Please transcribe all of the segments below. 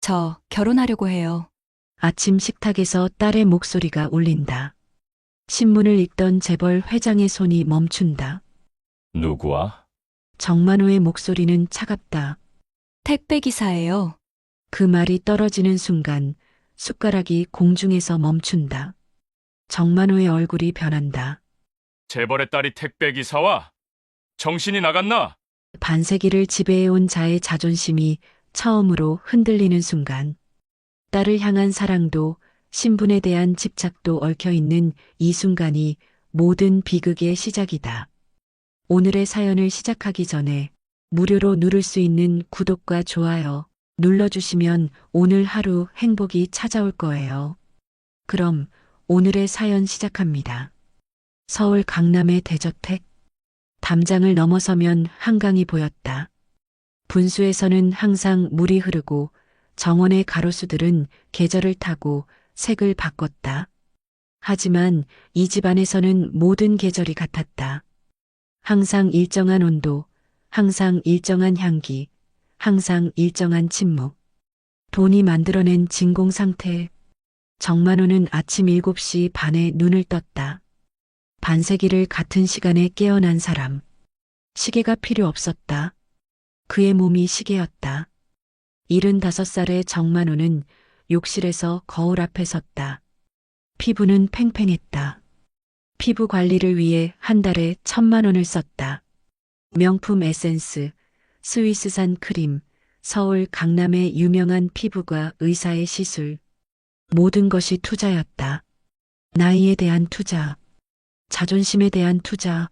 저 결혼하려고 해요. 아침 식탁에서 딸의 목소리가 울린다. 신문을 읽던 재벌 회장의 손이 멈춘다. 누구와? 정만호의 목소리는 차갑다. 택배 기사예요. 그 말이 떨어지는 순간 숟가락이 공중에서 멈춘다. 정만호의 얼굴이 변한다. 재벌의 딸이 택배 기사와? 정신이 나갔나? 반세기를 지배해온 자의 자존심이 처음으로 흔들리는 순간 딸을 향한 사랑도 신분에 대한 집착도 얽혀있는 이 순간이 모든 비극의 시작이다. 오늘의 사연을 시작하기 전에 무료로 누를 수 있는 구독과 좋아요 눌러주시면 오늘 하루 행복이 찾아올 거예요. 그럼 오늘의 사연 시작합니다. 서울 강남의 대저택. 담장을 넘어서면 한강이 보였다. 분수에서는 항상 물이 흐르고 정원의 가로수들은 계절을 타고 색을 바꿨다. 하지만 이 집 안에서는 모든 계절이 같았다. 항상 일정한 온도, 항상 일정한 향기, 항상 일정한 침묵. 돈이 만들어낸 진공 상태. 정만호는 아침 7시 반에 눈을 떴다. 반세기를 같은 시간에 깨어난 사람. 시계가 필요 없었다. 그의 몸이 시계였다. 75살의 정만호는 욕실에서 거울 앞에 섰다. 피부는 팽팽했다. 피부 관리를 위해 한 달에 1,000만 원을 썼다. 명품 에센스, 스위스산 크림, 서울 강남의 유명한 피부과 의사의 시술. 모든 것이 투자였다. 나이에 대한 투자, 자존심에 대한 투자.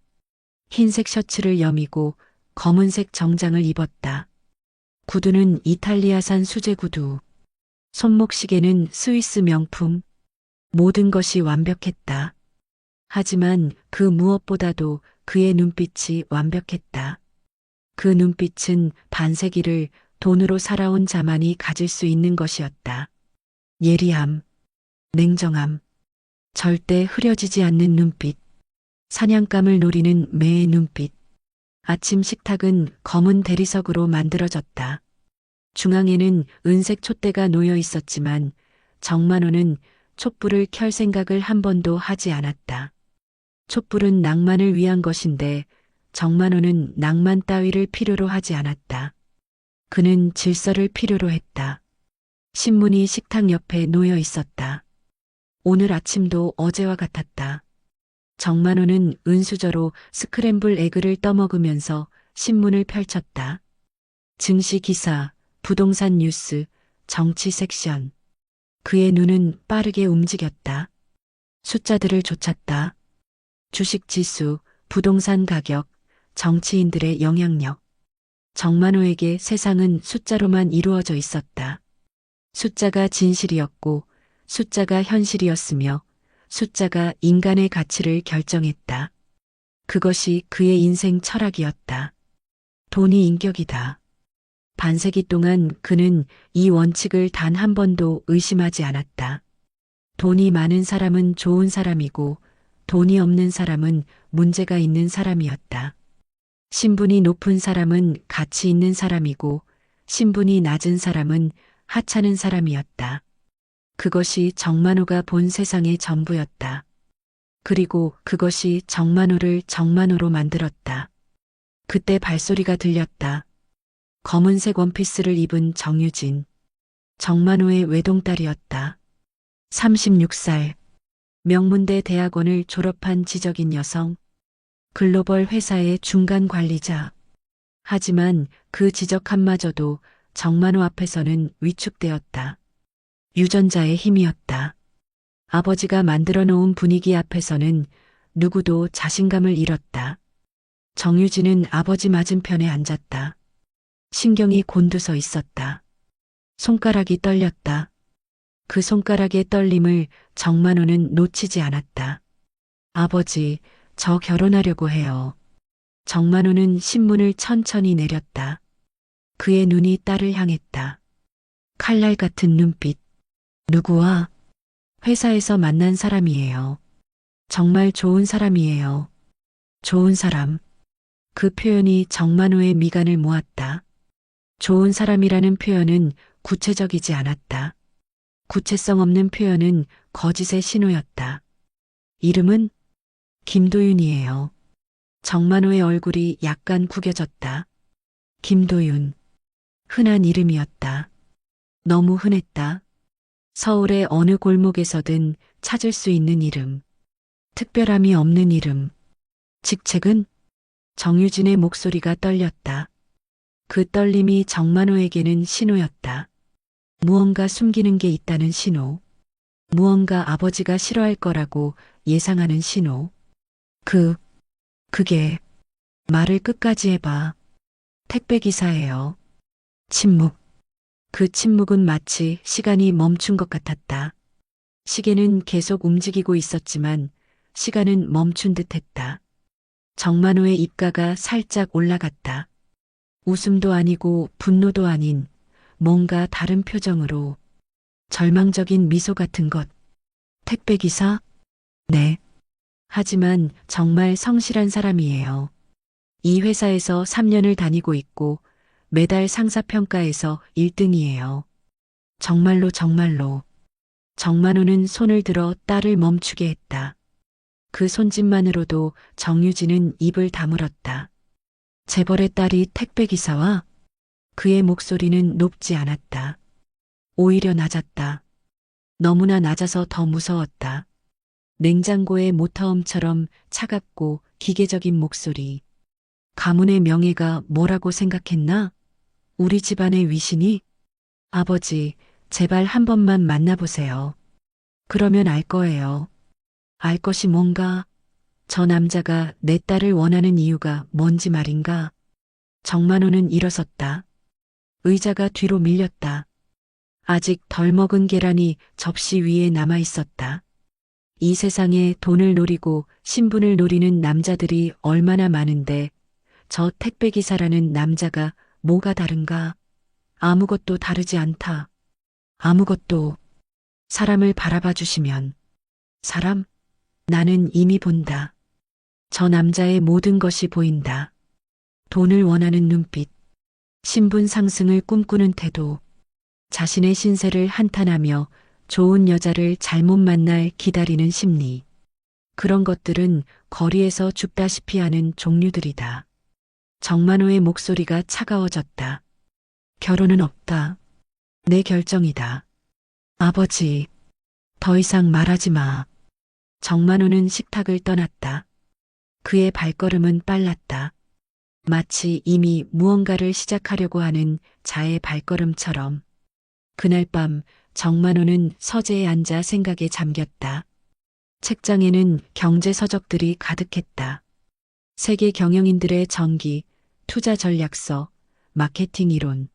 흰색 셔츠를 여미고 검은색 정장을 입었다. 구두는 이탈리아산 수제 구두. 손목시계는 스위스 명품. 모든 것이 완벽했다. 하지만 그 무엇보다도 그의 눈빛이 완벽했다. 그 눈빛은 반세기를 돈으로 살아온 자만이 가질 수 있는 것이었다. 예리함, 냉정함, 절대 흐려지지 않는 눈빛, 사냥감을 노리는 매의 눈빛. 아침 식탁은 검은 대리석으로 만들어졌다. 중앙에는 은색 촛대가 놓여 있었지만 정만호는 촛불을 켤 생각을 한 번도 하지 않았다. 촛불은 낭만을 위한 것인데 정만호는 낭만 따위를 필요로 하지 않았다. 그는 질서를 필요로 했다. 신문이 식탁 옆에 놓여 있었다. 오늘 아침도 어제와 같았다. 정만호는 은수저로 스크램블 에그를 떠먹으면서 신문을 펼쳤다. 증시 기사, 부동산 뉴스, 정치 섹션. 그의 눈은 빠르게 움직였다. 숫자들을 쫓았다. 주식 지수, 부동산 가격, 정치인들의 영향력. 정만호에게 세상은 숫자로만 이루어져 있었다. 숫자가 진실이었고 숫자가 현실이었으며 숫자가 인간의 가치를 결정했다. 그것이 그의 인생 철학이었다. 돈이 인격이다. 반세기 동안 그는 이 원칙을 단 한 번도 의심하지 않았다. 돈이 많은 사람은 좋은 사람이고 돈이 없는 사람은 문제가 있는 사람이었다. 신분이 높은 사람은 가치 있는 사람이고 신분이 낮은 사람은 하찮은 사람이었다. 그것이 정만호가 본 세상의 전부였다. 그리고 그것이 정만호를 정만호로 만들었다. 그때 발소리가 들렸다. 검은색 원피스를 입은 정유진. 정만호의 외동딸이었다. 36살. 명문대 대학원을 졸업한 지적인 여성. 글로벌 회사의 중간 관리자. 하지만 그 지적함마저도 정만호 앞에서는 위축되었다. 유전자의 힘이었다. 아버지가 만들어 놓은 분위기 앞에서는 누구도 자신감을 잃었다. 정유진은 아버지 맞은편에 앉았다. 신경이 곤두서 있었다. 손가락이 떨렸다. 그 손가락의 떨림을 정만호는 놓치지 않았다. 아버지, 저 결혼하려고 해요. 정만호는 신문을 천천히 내렸다. 그의 눈이 딸을 향했다. 칼날 같은 눈빛. 누구와? 회사에서 만난 사람이에요. 정말 좋은 사람이에요. 좋은 사람. 그 표현이 정만호의 미간을 모았다. 좋은 사람이라는 표현은 구체적이지 않았다. 구체성 없는 표현은 거짓의 신호였다. 이름은 김도윤이에요. 정만호의 얼굴이 약간 구겨졌다. 김도윤. 흔한 이름이었다. 너무 흔했다. 서울의 어느 골목에서든 찾을 수 있는 이름. 특별함이 없는 이름. 직책은? 정유진의 목소리가 떨렸다. 그 떨림이 정만호에게는 신호였다. 무언가 숨기는 게 있다는 신호. 무언가 아버지가 싫어할 거라고 예상하는 신호. 그게 말을 끝까지 해봐. 택배기사예요. 침묵. 그 침묵은 마치 시간이 멈춘 것 같았다. 시계는 계속 움직이고 있었지만 시간은 멈춘 듯 했다. 정만호의 입가가 살짝 올라갔다. 웃음도 아니고 분노도 아닌 뭔가 다른 표정으로 절망적인 미소 같은 것. 택배기사? 네. 하지만 정말 성실한 사람이에요. 이 회사에서 3년을 다니고 있고 매달 상사평가에서 1등이에요. 정말로 정말로. 정만호는 손을 들어 딸을 멈추게 했다. 그 손짓만으로도 정유진은 입을 다물었다. 재벌의 딸이 택배기사와? 그의 목소리는 높지 않았다. 오히려 낮았다. 너무나 낮아서 더 무서웠다. 냉장고의 모터음처럼 차갑고 기계적인 목소리. 가문의 명예가 뭐라고 생각했나? 우리 집안의 위신이? 아버지, 제발 한 번만 만나보세요. 그러면 알 거예요. 알 것이 뭔가? 저 남자가 내 딸을 원하는 이유가 뭔지 말인가? 정만호는 일어섰다. 의자가 뒤로 밀렸다. 아직 덜 먹은 계란이 접시 위에 남아 있었다. 이 세상에 돈을 노리고 신분을 노리는 남자들이 얼마나 많은데 저 택배기사라는 남자가 뭐가 다른가? 아무것도 다르지 않다. 아무것도. 사람을 바라봐 주시면. 사람? 나는 이미 본다. 저 남자의 모든 것이 보인다. 돈을 원하는 눈빛. 신분 상승을 꿈꾸는 태도. 자신의 신세를 한탄하며 좋은 여자를 잘못 만날 기다리는 심리. 그런 것들은 거리에서 죽다시피 하는 종류들이다. 정만호의 목소리가 차가워졌다. 결혼은 없다. 내 결정이다. 아버지, 더 이상 말하지 마. 정만호는 식탁을 떠났다. 그의 발걸음은 빨랐다. 마치 이미 무언가를 시작하려고 하는 자의 발걸음처럼. 그날 밤 정만호는 서재에 앉아 생각에 잠겼다. 책장에는 경제 서적들이 가득했다. 세계 경영인들의 전기, 투자 전략서, 마케팅 이론.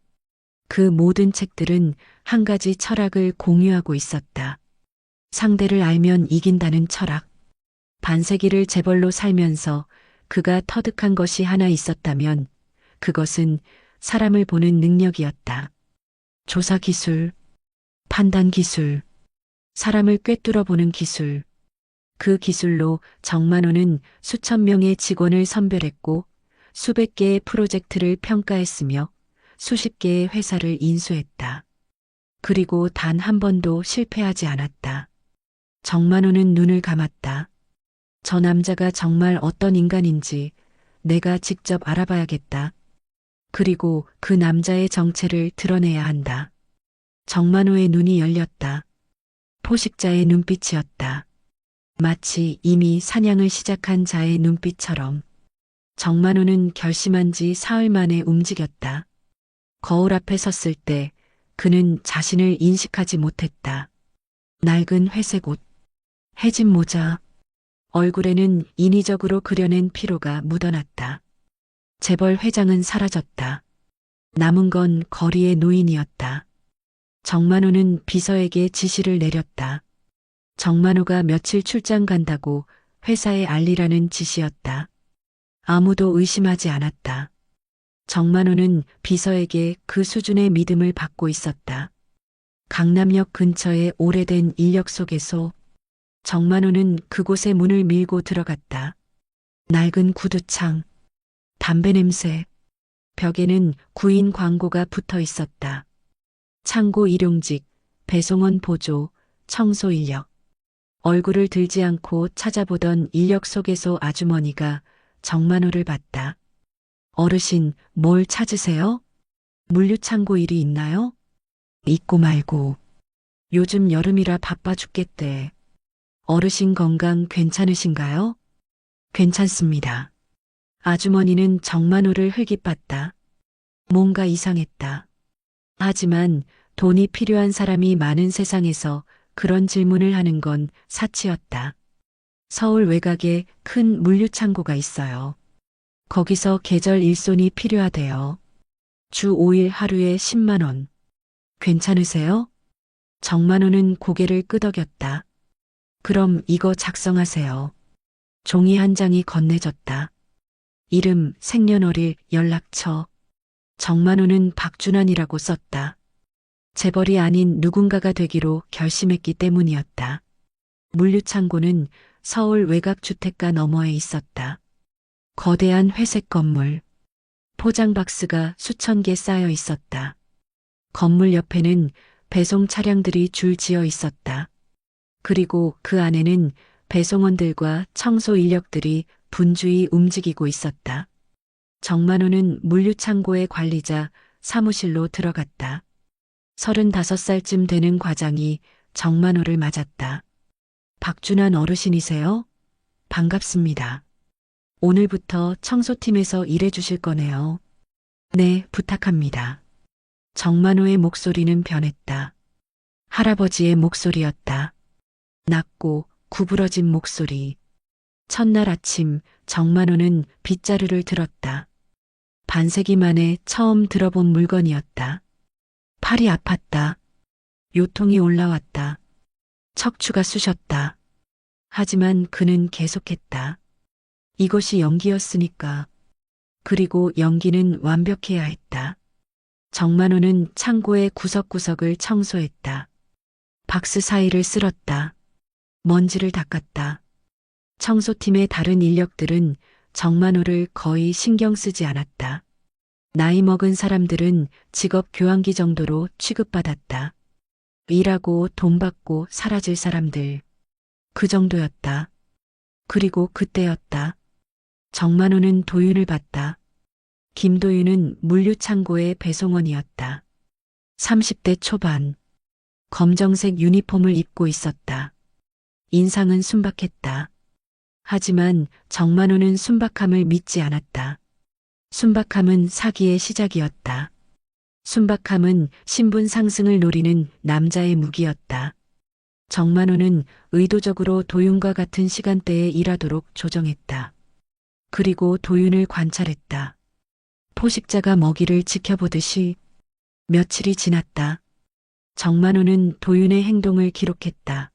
그 모든 책들은 한 가지 철학을 공유하고 있었다. 상대를 알면 이긴다는 철학. 반세기를 재벌로 살면서 그가 터득한 것이 하나 있었다면 그것은 사람을 보는 능력이었다. 조사 기술, 판단 기술, 사람을 꿰뚫어 보는 기술. 그 기술로 정만호는 수천 명의 직원을 선별했고 수백 개의 프로젝트를 평가했으며 수십 개의 회사를 인수했다. 그리고 단 한 번도 실패하지 않았다. 정만호는 눈을 감았다. 저 남자가 정말 어떤 인간인지 내가 직접 알아봐야겠다. 그리고 그 남자의 정체를 드러내야 한다. 정만호의 눈이 열렸다. 포식자의 눈빛이었다. 마치 이미 사냥을 시작한 자의 눈빛처럼. 정만호는 결심한 지 사흘 만에 움직였다. 거울 앞에 섰을 때 그는 자신을 인식하지 못했다. 낡은 회색 옷, 해진 모자, 얼굴에는 인위적으로 그려낸 피로가 묻어났다. 재벌 회장은 사라졌다. 남은 건 거리의 노인이었다. 정만호는 비서에게 지시를 내렸다. 정만호가 며칠 출장 간다고 회사에 알리라는 지시였다. 아무도 의심하지 않았다. 정만호는 비서에게 그 수준의 믿음을 받고 있었다. 강남역 근처의 오래된 인력소개소. 정만호는 그곳에 문을 밀고 들어갔다. 낡은 구두창, 담배 냄새, 벽에는 구인 광고가 붙어 있었다. 창고 일용직, 배송원 보조, 청소 인력. 얼굴을 들지 않고 찾아보던 인력 소개소 아주머니가 정만호를 봤다. 어르신, 뭘 찾으세요? 물류창고 일이 있나요? 있고 말고. 요즘 여름이라 바빠 죽겠대. 어르신 건강 괜찮으신가요? 괜찮습니다. 아주머니는 정만호를 흘깃봤다. 뭔가 이상했다. 하지만 돈이 필요한 사람이 많은 세상에서 그런 질문을 하는 건 사치였다. 서울 외곽에 큰 물류창고가 있어요. 거기서 계절 일손이 필요하대요. 주 5일 하루에 10만 원. 괜찮으세요? 정만호는 고개를 끄덕였다. 그럼 이거 작성하세요. 종이 한 장이 건네졌다. 이름, 생년월일, 연락처. 정만호는 박준환이라고 썼다. 재벌이 아닌 누군가가 되기로 결심했기 때문이었다. 물류창고는 서울 외곽주택가 너머에 있었다. 거대한 회색 건물. 포장박스가 수천 개 쌓여 있었다. 건물 옆에는 배송 차량들이 줄 지어 있었다. 그리고 그 안에는 배송원들과 청소 인력들이 분주히 움직이고 있었다. 정만호는 물류창고의 관리자 사무실로 들어갔다. 35살쯤 되는 과장이 정만호를 맞았다. 박준환 어르신이세요? 반갑습니다. 오늘부터 청소팀에서 일해 주실 거네요. 네, 부탁합니다. 정만호의 목소리는 변했다. 할아버지의 목소리였다. 낮고 구부러진 목소리. 첫날 아침 정만호는 빗자루를 들었다. 반세기 만에 처음 들어본 물건이었다. 팔이 아팠다. 요통이 올라왔다. 척추가 쑤셨다. 하지만 그는 계속했다. 이것이 연기였으니까. 그리고 연기는 완벽해야 했다. 정만호는 창고의 구석구석을 청소했다. 박스 사이를 쓸었다. 먼지를 닦았다. 청소팀의 다른 인력들은 정만호를 거의 신경 쓰지 않았다. 나이 먹은 사람들은 직업 교환기 정도로 취급받았다. 일하고 돈 받고 사라질 사람들. 그 정도였다. 그리고 그때였다. 정만호는 도윤을 봤다. 김도윤은 물류창고의 배송원이었다. 30대 초반. 검정색 유니폼을 입고 있었다. 인상은 순박했다. 하지만 정만호는 순박함을 믿지 않았다. 순박함은 사기의 시작이었다. 순박함은 신분 상승을 노리는 남자의 무기였다. 정만호는 의도적으로 도윤과 같은 시간대에 일하도록 조정했다. 그리고 도윤을 관찰했다. 포식자가 먹이를 지켜보듯이. 며칠이 지났다. 정만호는 도윤의 행동을 기록했다.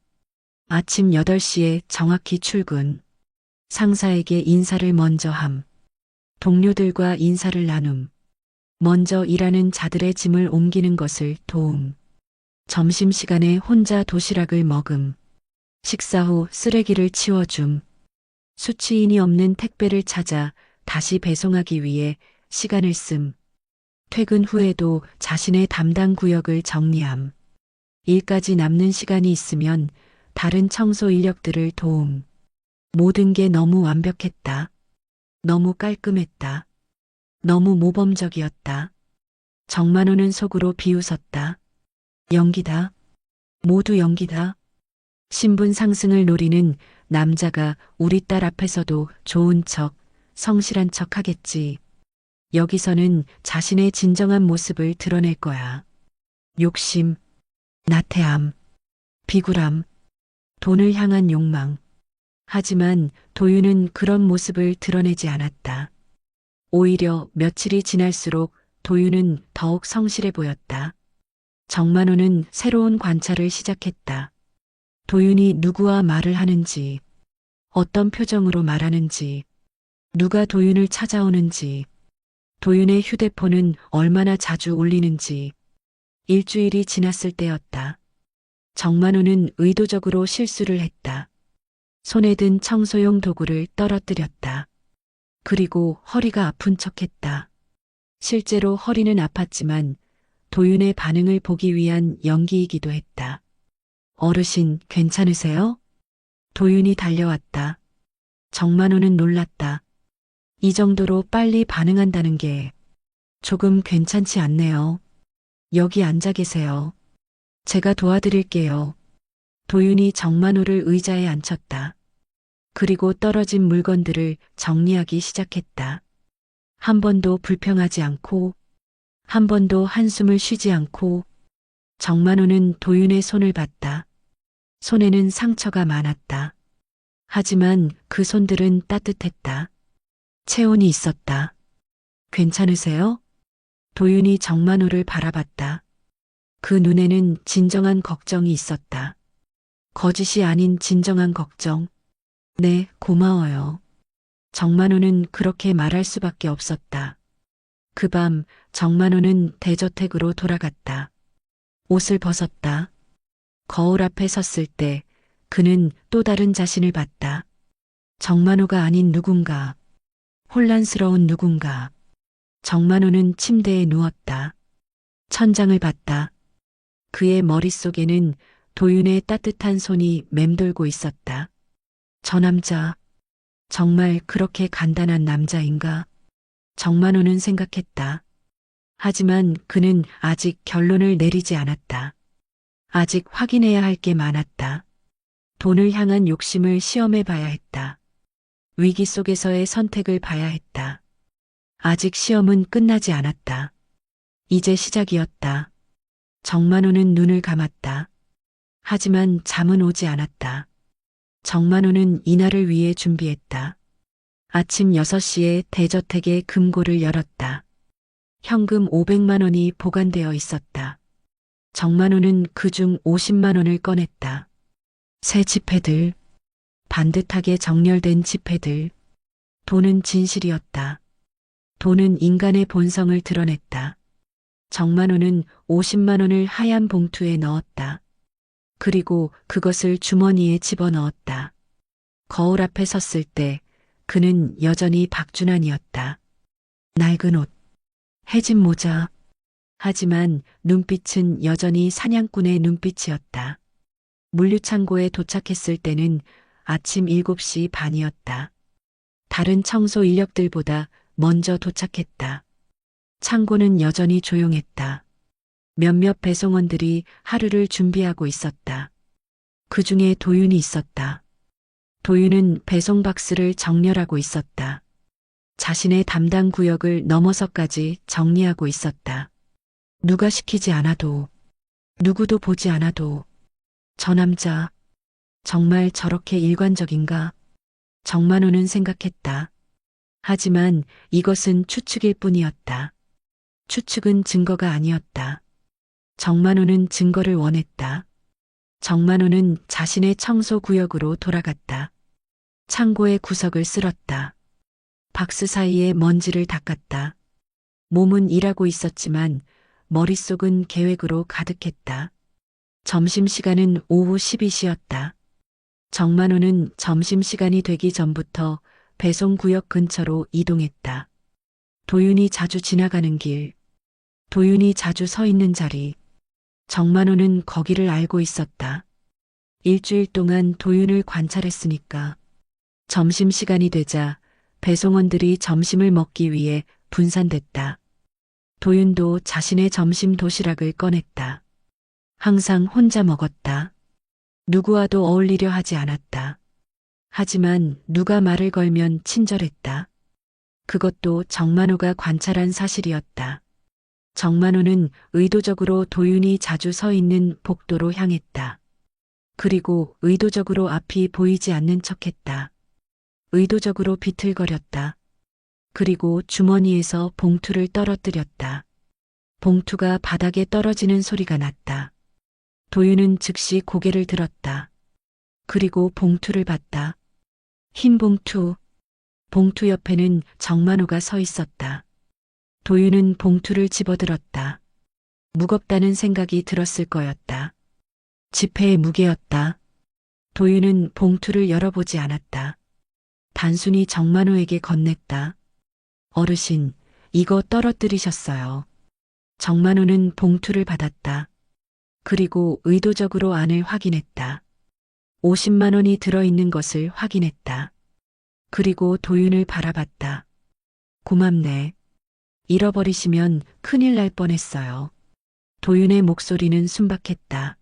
아침 8시에 정확히 출근. 상사에게 인사를 먼저 함. 동료들과 인사를 나눔. 먼저 일하는 자들의 짐을 옮기는 것을 도움. 점심시간에 혼자 도시락을 먹음. 식사 후 쓰레기를 치워줌. 수취인이 없는 택배를 찾아 다시 배송하기 위해 시간을 씀. 퇴근 후에도 자신의 담당 구역을 정리함. 일까지 남는 시간이 있으면 다른 청소 인력들을 도움. 모든 게 너무 완벽했다. 너무 깔끔했다. 너무 모범적이었다. 정만호는 속으로 비웃었다. 연기다. 모두 연기다. 신분 상승을 노리는 남자가 우리 딸 앞에서도 좋은 척, 성실한 척 하겠지. 여기서는 자신의 진정한 모습을 드러낼 거야. 욕심, 나태함, 비굴함, 돈을 향한 욕망. 하지만 도윤은 그런 모습을 드러내지 않았다. 오히려 며칠이 지날수록 도윤은 더욱 성실해 보였다. 정만호는 새로운 관찰을 시작했다. 도윤이 누구와 말을 하는지, 어떤 표정으로 말하는지, 누가 도윤을 찾아오는지, 도윤의 휴대폰은 얼마나 자주 울리는지. 일주일이 지났을 때였다. 정만호는 의도적으로 실수를 했다. 손에 든 청소용 도구를 떨어뜨렸다. 그리고 허리가 아픈 척했다. 실제로 허리는 아팠지만 도윤의 반응을 보기 위한 연기이기도 했다. 어르신, 괜찮으세요? 도윤이 달려왔다. 정만호는 놀랐다. 이 정도로 빨리 반응한다는 게 조금 괜찮지 않네요. 여기 앉아 계세요. 제가 도와드릴게요. 도윤이 정만호를 의자에 앉혔다. 그리고 떨어진 물건들을 정리하기 시작했다. 한 번도 불평하지 않고, 한 번도 한숨을 쉬지 않고, 정만호는 도윤의 손을 봤다. 손에는 상처가 많았다. 하지만 그 손들은 따뜻했다. 체온이 있었다. 괜찮으세요? 도윤이 정만호를 바라봤다. 그 눈에는 진정한 걱정이 있었다. 거짓이 아닌 진정한 걱정. 네, 고마워요. 정만호는 그렇게 말할 수밖에 없었다. 그 밤 정만호는 대저택으로 돌아갔다. 옷을 벗었다. 거울 앞에 섰을 때 그는 또 다른 자신을 봤다. 정만호가 아닌 누군가. 혼란스러운 누군가. 정만호는 침대에 누웠다. 천장을 봤다. 그의 머릿속에는 도윤의 따뜻한 손이 맴돌고 있었다. 저 남자, 정말 그렇게 간단한 남자인가? 정만호는 생각했다. 하지만 그는 아직 결론을 내리지 않았다. 아직 확인해야 할 게 많았다. 돈을 향한 욕심을 시험해 봐야 했다. 위기 속에서의 선택을 봐야 했다. 아직 시험은 끝나지 않았다. 이제 시작이었다. 정만호는 눈을 감았다. 하지만 잠은 오지 않았다. 정만호는 이날을 위해 준비했다. 아침 6시에 대저택의 금고를 열었다. 현금 500만 원이 보관되어 있었다. 정만호는 그중 50만 원을 꺼냈다. 새 지폐들, 반듯하게 정렬된 지폐들. 돈은 진실이었다. 돈은 인간의 본성을 드러냈다. 정만호는 50만 원을 하얀 봉투에 넣었다. 그리고 그것을 주머니에 집어넣었다. 거울 앞에 섰을 때 그는 여전히 박준환이었다. 낡은 옷, 해진 모자. 하지만 눈빛은 여전히 사냥꾼의 눈빛이었다. 물류창고에 도착했을 때는 아침 7시 반이었다. 다른 청소 인력들보다 먼저 도착했다. 창고는 여전히 조용했다. 몇몇 배송원들이 하루를 준비하고 있었다. 그 중에 도윤이 있었다. 도윤은 배송 박스를 정렬하고 있었다. 자신의 담당 구역을 넘어서까지 정리하고 있었다. 누가 시키지 않아도, 누구도 보지 않아도, 저 남자, 정말 저렇게 일관적인가? 정만호는 생각했다. 하지만 이것은 추측일 뿐이었다. 추측은 증거가 아니었다. 정만호는 증거를 원했다. 정만호는 자신의 청소 구역으로 돌아갔다. 창고의 구석을 쓸었다. 박스 사이에 먼지를 닦았다. 몸은 일하고 있었지만 머릿속은 계획으로 가득했다. 점심시간은 오후 12시였다. 정만호는 점심시간이 되기 전부터 배송구역 근처로 이동했다. 도윤이 자주 지나가는 길, 도윤이 자주 서 있는 자리. 정만호는 거기를 알고 있었다. 일주일 동안 도윤을 관찰했으니까. 점심시간이 되자 배송원들이 점심을 먹기 위해 분산됐다. 도윤도 자신의 점심 도시락을 꺼냈다. 항상 혼자 먹었다. 누구와도 어울리려 하지 않았다. 하지만 누가 말을 걸면 친절했다. 그것도 정만호가 관찰한 사실이었다. 정만호는 의도적으로 도윤이 자주 서 있는 복도로 향했다. 그리고 의도적으로 앞이 보이지 않는 척했다. 의도적으로 비틀거렸다. 그리고 주머니에서 봉투를 떨어뜨렸다. 봉투가 바닥에 떨어지는 소리가 났다. 도윤은 즉시 고개를 들었다. 그리고 봉투를 봤다. 흰 봉투. 봉투 옆에는 정만호가 서 있었다. 도윤은 봉투를 집어들었다. 무겁다는 생각이 들었을 거였다. 지폐의 무게였다. 도윤은 봉투를 열어보지 않았다. 단순히 정만호에게 건넸다. 어르신, 이거 떨어뜨리셨어요. 정만호는 봉투를 받았다. 그리고 의도적으로 안을 확인했다. 50만 원이 들어있는 것을 확인했다. 그리고 도윤을 바라봤다. 고맙네. 잃어버리시면 큰일 날 뻔했어요. 도윤의 목소리는 순박했다.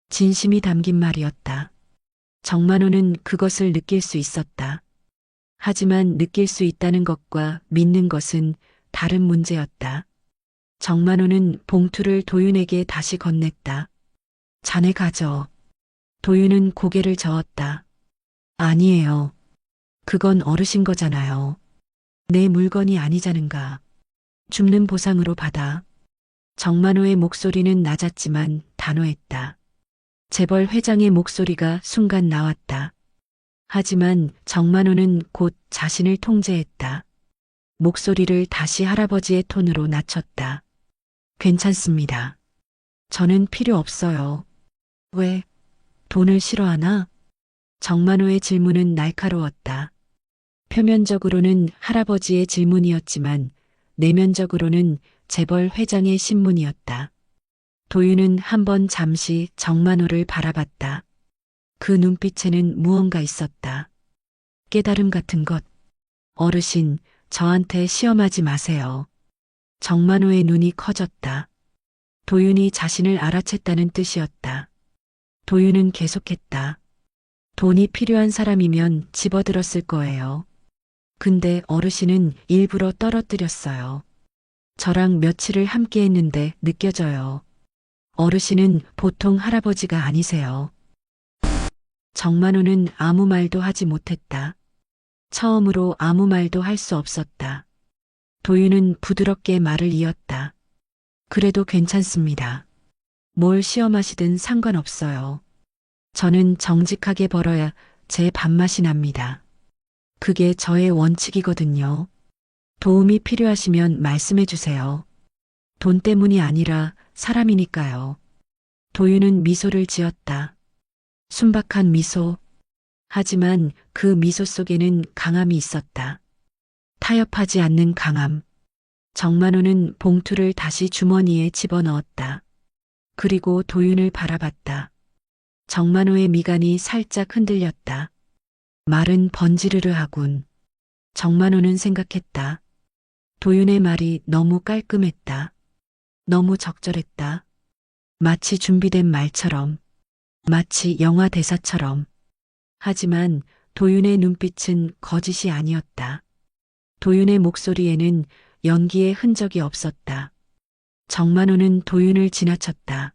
진심이 담긴 말이었다. 정만호는 그것을 느낄 수 있었다. 하지만 느낄 수 있다는 것과 믿는 것은 다른 문제였다. 정만호는 봉투를 도윤에게 다시 건넸다. 자네 가져. 도윤은 고개를 저었다. 아니에요. 그건 어르신 거잖아요. 내 물건이 아니자는가. 줍는 보상으로 받아. 정만호의 목소리는 낮았지만 단호했다. 재벌 회장의 목소리가 순간 나왔다. 하지만 정만호는 곧 자신을 통제했다. 목소리를 다시 할아버지의 톤으로 낮췄다. 괜찮습니다. 저는 필요 없어요. 왜? 돈을 싫어하나? 정만호의 질문은 날카로웠다. 표면적으로는 할아버지의 질문이었지만 내면적으로는 재벌 회장의 신문이었다. 도윤은 한번 잠시 정만호를 바라봤다. 그 눈빛에는 무언가 있었다. 깨달음 같은 것. 어르신, 저한테 시험하지 마세요. 정만호의 눈이 커졌다. 도윤이 자신을 알아챘다는 뜻이었다. 도윤은 계속했다. 돈이 필요한 사람이면 집어들었을 거예요. 근데 어르신은 일부러 떨어뜨렸어요. 저랑 며칠을 함께 했는데 느껴져요. 어르신은 보통 할아버지가 아니세요. 정만호는 아무 말도 하지 못했다. 처음으로 아무 말도 할 수 없었다. 도윤은 부드럽게 말을 이었다. 그래도 괜찮습니다. 뭘 시험하시든 상관없어요. 저는 정직하게 벌어야 제 밥맛이 납니다. 그게 저의 원칙이거든요. 도움이 필요하시면 말씀해 주세요. 돈 때문이 아니라 사람이니까요. 도윤은 미소를 지었다. 순박한 미소. 하지만 그 미소 속에는 강함이 있었다. 타협하지 않는 강함. 정만호는 봉투를 다시 주머니에 집어넣었다. 그리고 도윤을 바라봤다. 정만호의 미간이 살짝 흔들렸다. 말은 번지르르 하군. 정만호는 생각했다. 도윤의 말이 너무 깔끔했다. 너무 적절했다. 마치 준비된 말처럼. 마치 영화 대사처럼. 하지만 도윤의 눈빛은 거짓이 아니었다. 도윤의 목소리에는 연기의 흔적이 없었다. 정만호는 도윤을 지나쳤다.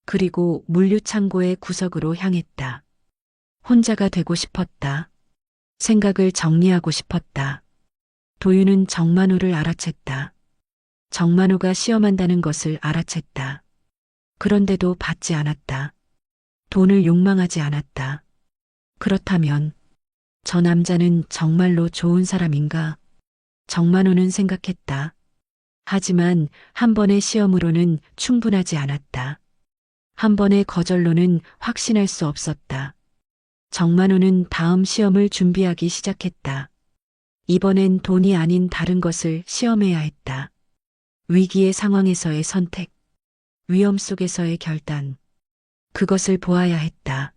그리고 물류창고의 구석으로 향했다. 혼자가 되고 싶었다. 생각을 정리하고 싶었다. 도윤은 정만호를 알아챘다. 정만호가 시험한다는 것을 알아챘다. 그런데도 받지 않았다. 돈을 욕망하지 않았다. 그렇다면 저 남자는 정말로 좋은 사람인가? 정만호는 생각했다. 하지만 한 번의 시험으로는 충분하지 않았다. 한 번의 거절로는 확신할 수 없었다. 정만호는 다음 시험을 준비하기 시작했다. 이번엔 돈이 아닌 다른 것을 시험해야 했다. 위기의 상황에서의 선택, 위험 속에서의 결단. 그것을 보아야 했다.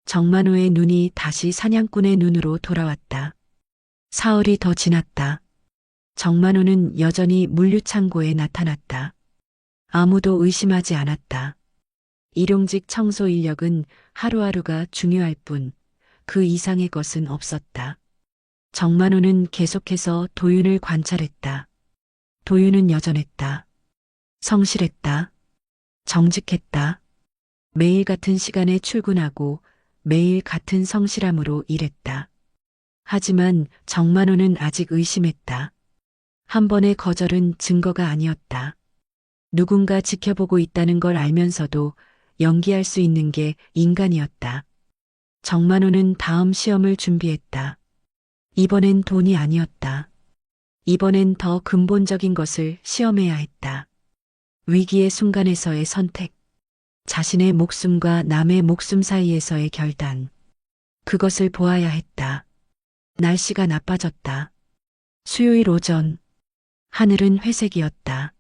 정만호의 눈이 다시 사냥꾼의 눈으로 돌아왔다. 사흘이 더 지났다. 정만호는 여전히 물류창고에 나타났다. 아무도 의심하지 않았다. 일용직 청소 인력은 하루하루가 중요할 뿐 그 이상의 것은 없었다. 정만호는 계속해서 도윤을 관찰했다. 도윤은 여전했다. 성실했다. 정직했다. 매일 같은 시간에 출근하고 매일 같은 성실함으로 일했다. 하지만 정만호는 아직 의심했다. 한 번의 거절은 증거가 아니었다. 누군가 지켜보고 있다는 걸 알면서도 연기할 수 있는 게 인간이었다. 정만호는 다음 시험을 준비했다. 이번엔 돈이 아니었다. 이번엔 더 근본적인 것을 시험해야 했다. 위기의 순간에서의 선택. 자신의 목숨과 남의 목숨 사이에서의 결단. 그것을 보아야 했다. 날씨가 나빠졌다. 수요일 오전. 하늘은 회색이었다.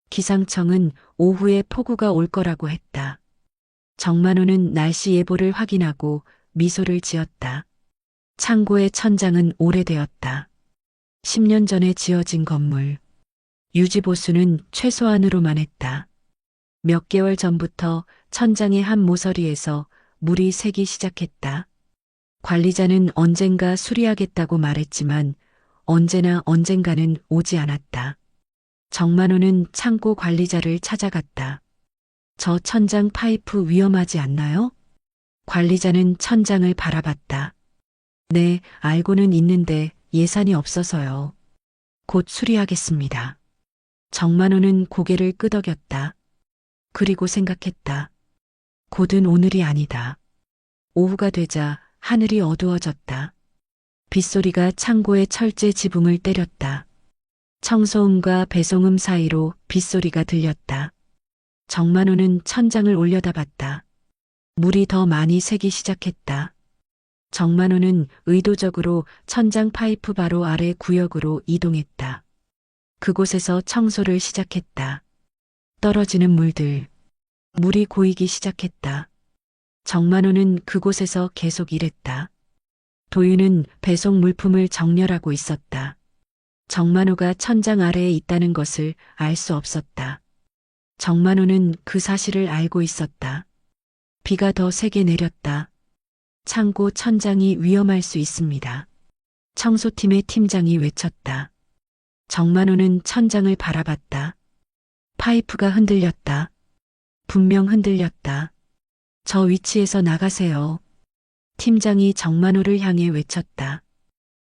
기상청은 오후에 폭우가 올 거라고 했다. 정만호는 날씨 예보를 확인하고 미소를 지었다. 창고의 천장은 오래되었다. 10년 전에 지어진 건물. 유지보수는 최소한으로만 했다. 몇 개월 전부터 천장의 한 모서리에서 물이 새기 시작했다. 관리자는 언젠가 수리하겠다고 말했지만 언제나 언젠가는 오지 않았다. 정만호는 창고 관리자를 찾아갔다. 저 천장 파이프 위험하지 않나요? 관리자는 천장을 바라봤다. 네, 알고는 있는데 예산이 없어서요. 곧 수리하겠습니다. 정만호는 고개를 끄덕였다. 그리고 생각했다. 곧은 오늘이 아니다. 오후가 되자 하늘이 어두워졌다. 빗소리가 창고의 철제 지붕을 때렸다. 청소음과 배송음 사이로 빗소리가 들렸다. 정만호는 천장을 올려다봤다. 물이 더 많이 새기 시작했다. 정만호는 의도적으로 천장 파이프 바로 아래 구역으로 이동했다. 그곳에서 청소를 시작했다. 떨어지는 물들. 물이 고이기 시작했다. 정만호는 그곳에서 계속 일했다. 도윤은 배송 물품을 정렬하고 있었다. 정만호가 천장 아래에 있다는 것을 알 수 없었다. 정만호는 그 사실을 알고 있었다. 비가 더 세게 내렸다. 창고 천장이 위험할 수 있습니다. 청소팀의 팀장이 외쳤다. 정만호는 천장을 바라봤다. 파이프가 흔들렸다. 분명 흔들렸다. 저 위치에서 나가세요. 팀장이 정만호를 향해 외쳤다.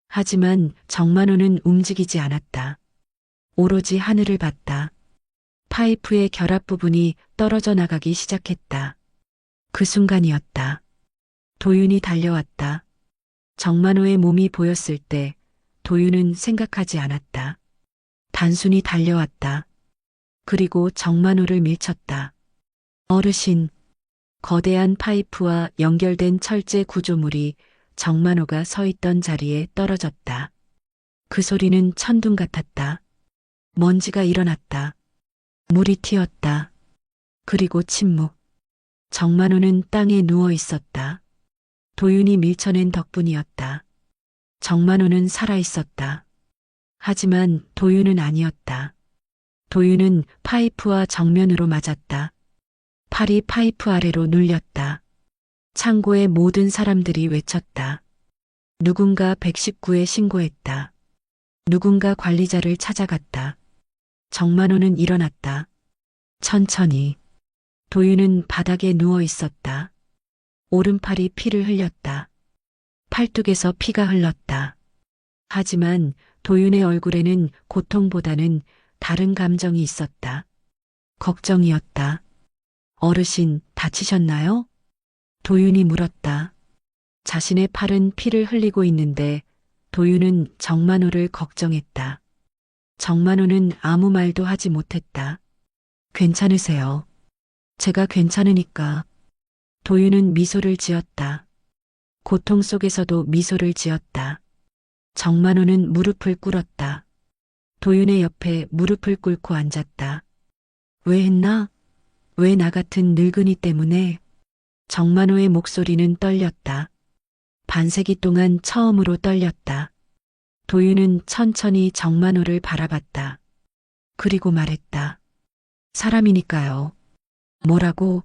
하지만 정만호는 움직이지 않았다. 오로지 하늘을 봤다. 파이프의 결합 부분이 떨어져 나가기 시작했다. 그 순간이었다. 도윤이 달려왔다. 정만호의 몸이 보였을 때 도윤은 생각하지 않았다. 단순히 달려왔다. 그리고 정만호를 밀쳤다. 어르신. 거대한 파이프와 연결된 철제 구조물이 정만호가 서 있던 자리에 떨어졌다. 그 소리는 천둥 같았다. 먼지가 일어났다. 물이 튀었다. 그리고 침묵. 정만호는 땅에 누워 있었다. 도윤이 밀쳐낸 덕분이었다. 정만호는 살아 있었다. 하지만 도윤은 아니었다. 도윤은 파이프와 정면으로 맞았다. 팔이 파이프 아래로 눌렸다. 창고의 모든 사람들이 외쳤다. 누군가 119에 신고했다. 누군가 관리자를 찾아갔다. 정만호는 일어났다. 천천히. 도윤은 바닥에 누워 있었다. 오른팔이 피를 흘렸다. 팔뚝에서 피가 흘렀다. 하지만 도윤의 얼굴에는 고통보다는 다른 감정이 있었다. 걱정이었다. 어르신, 다치셨나요? 도윤이 물었다. 자신의 팔은 피를 흘리고 있는데 도윤은 정만호를 걱정했다. 정만호는 아무 말도 하지 못했다. 괜찮으세요? 제가 괜찮으니까. 도윤은 미소를 지었다. 고통 속에서도 미소를 지었다. 정만호는 무릎을 꿇었다. 도윤의 옆에 무릎을 꿇고 앉았다. 왜 했나? 왜 나 같은 늙은이 때문에? 정만호의 목소리는 떨렸다. 반세기 동안 처음으로 떨렸다. 도윤은 천천히 정만호를 바라봤다. 그리고 말했다. 사람이니까요. 뭐라고?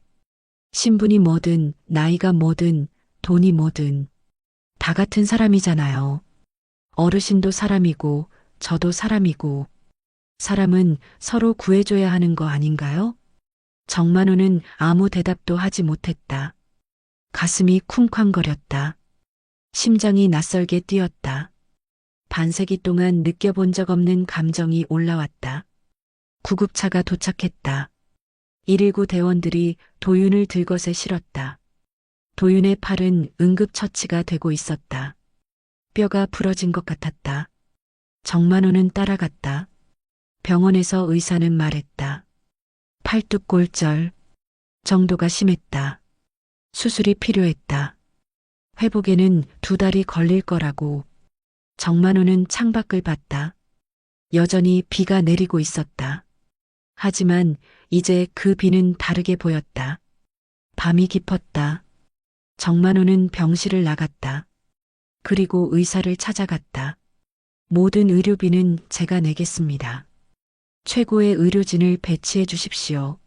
신분이 뭐든 나이가 뭐든 돈이 뭐든 다 같은 사람이잖아요. 어르신도 사람이고 저도 사람이고 사람은 서로 구해줘야 하는 거 아닌가요? 정만호는 아무 대답도 하지 못했다. 가슴이 쿵쾅거렸다. 심장이 낯설게 뛰었다. 반세기 동안 느껴본 적 없는 감정이 올라왔다. 구급차가 도착했다. 119 대원들이 도윤을 들것에 실었다. 도윤의 팔은 응급처치가 되고 있었다. 뼈가 부러진 것 같았다. 정만호는 따라갔다. 병원에서 의사는 말했다. 팔뚝 골절 정도가 심했다. 수술이 필요했다. 회복에는 2달이 걸릴 거라고. 정만호는 창밖을 봤다. 여전히 비가 내리고 있었다. 하지만 이제 그 비는 다르게 보였다. 밤이 깊었다. 정만호는 병실을 나갔다. 그리고 의사를 찾아갔다. 모든 의료비는 제가 내겠습니다. 최고의 의료진을 배치해 주십시오.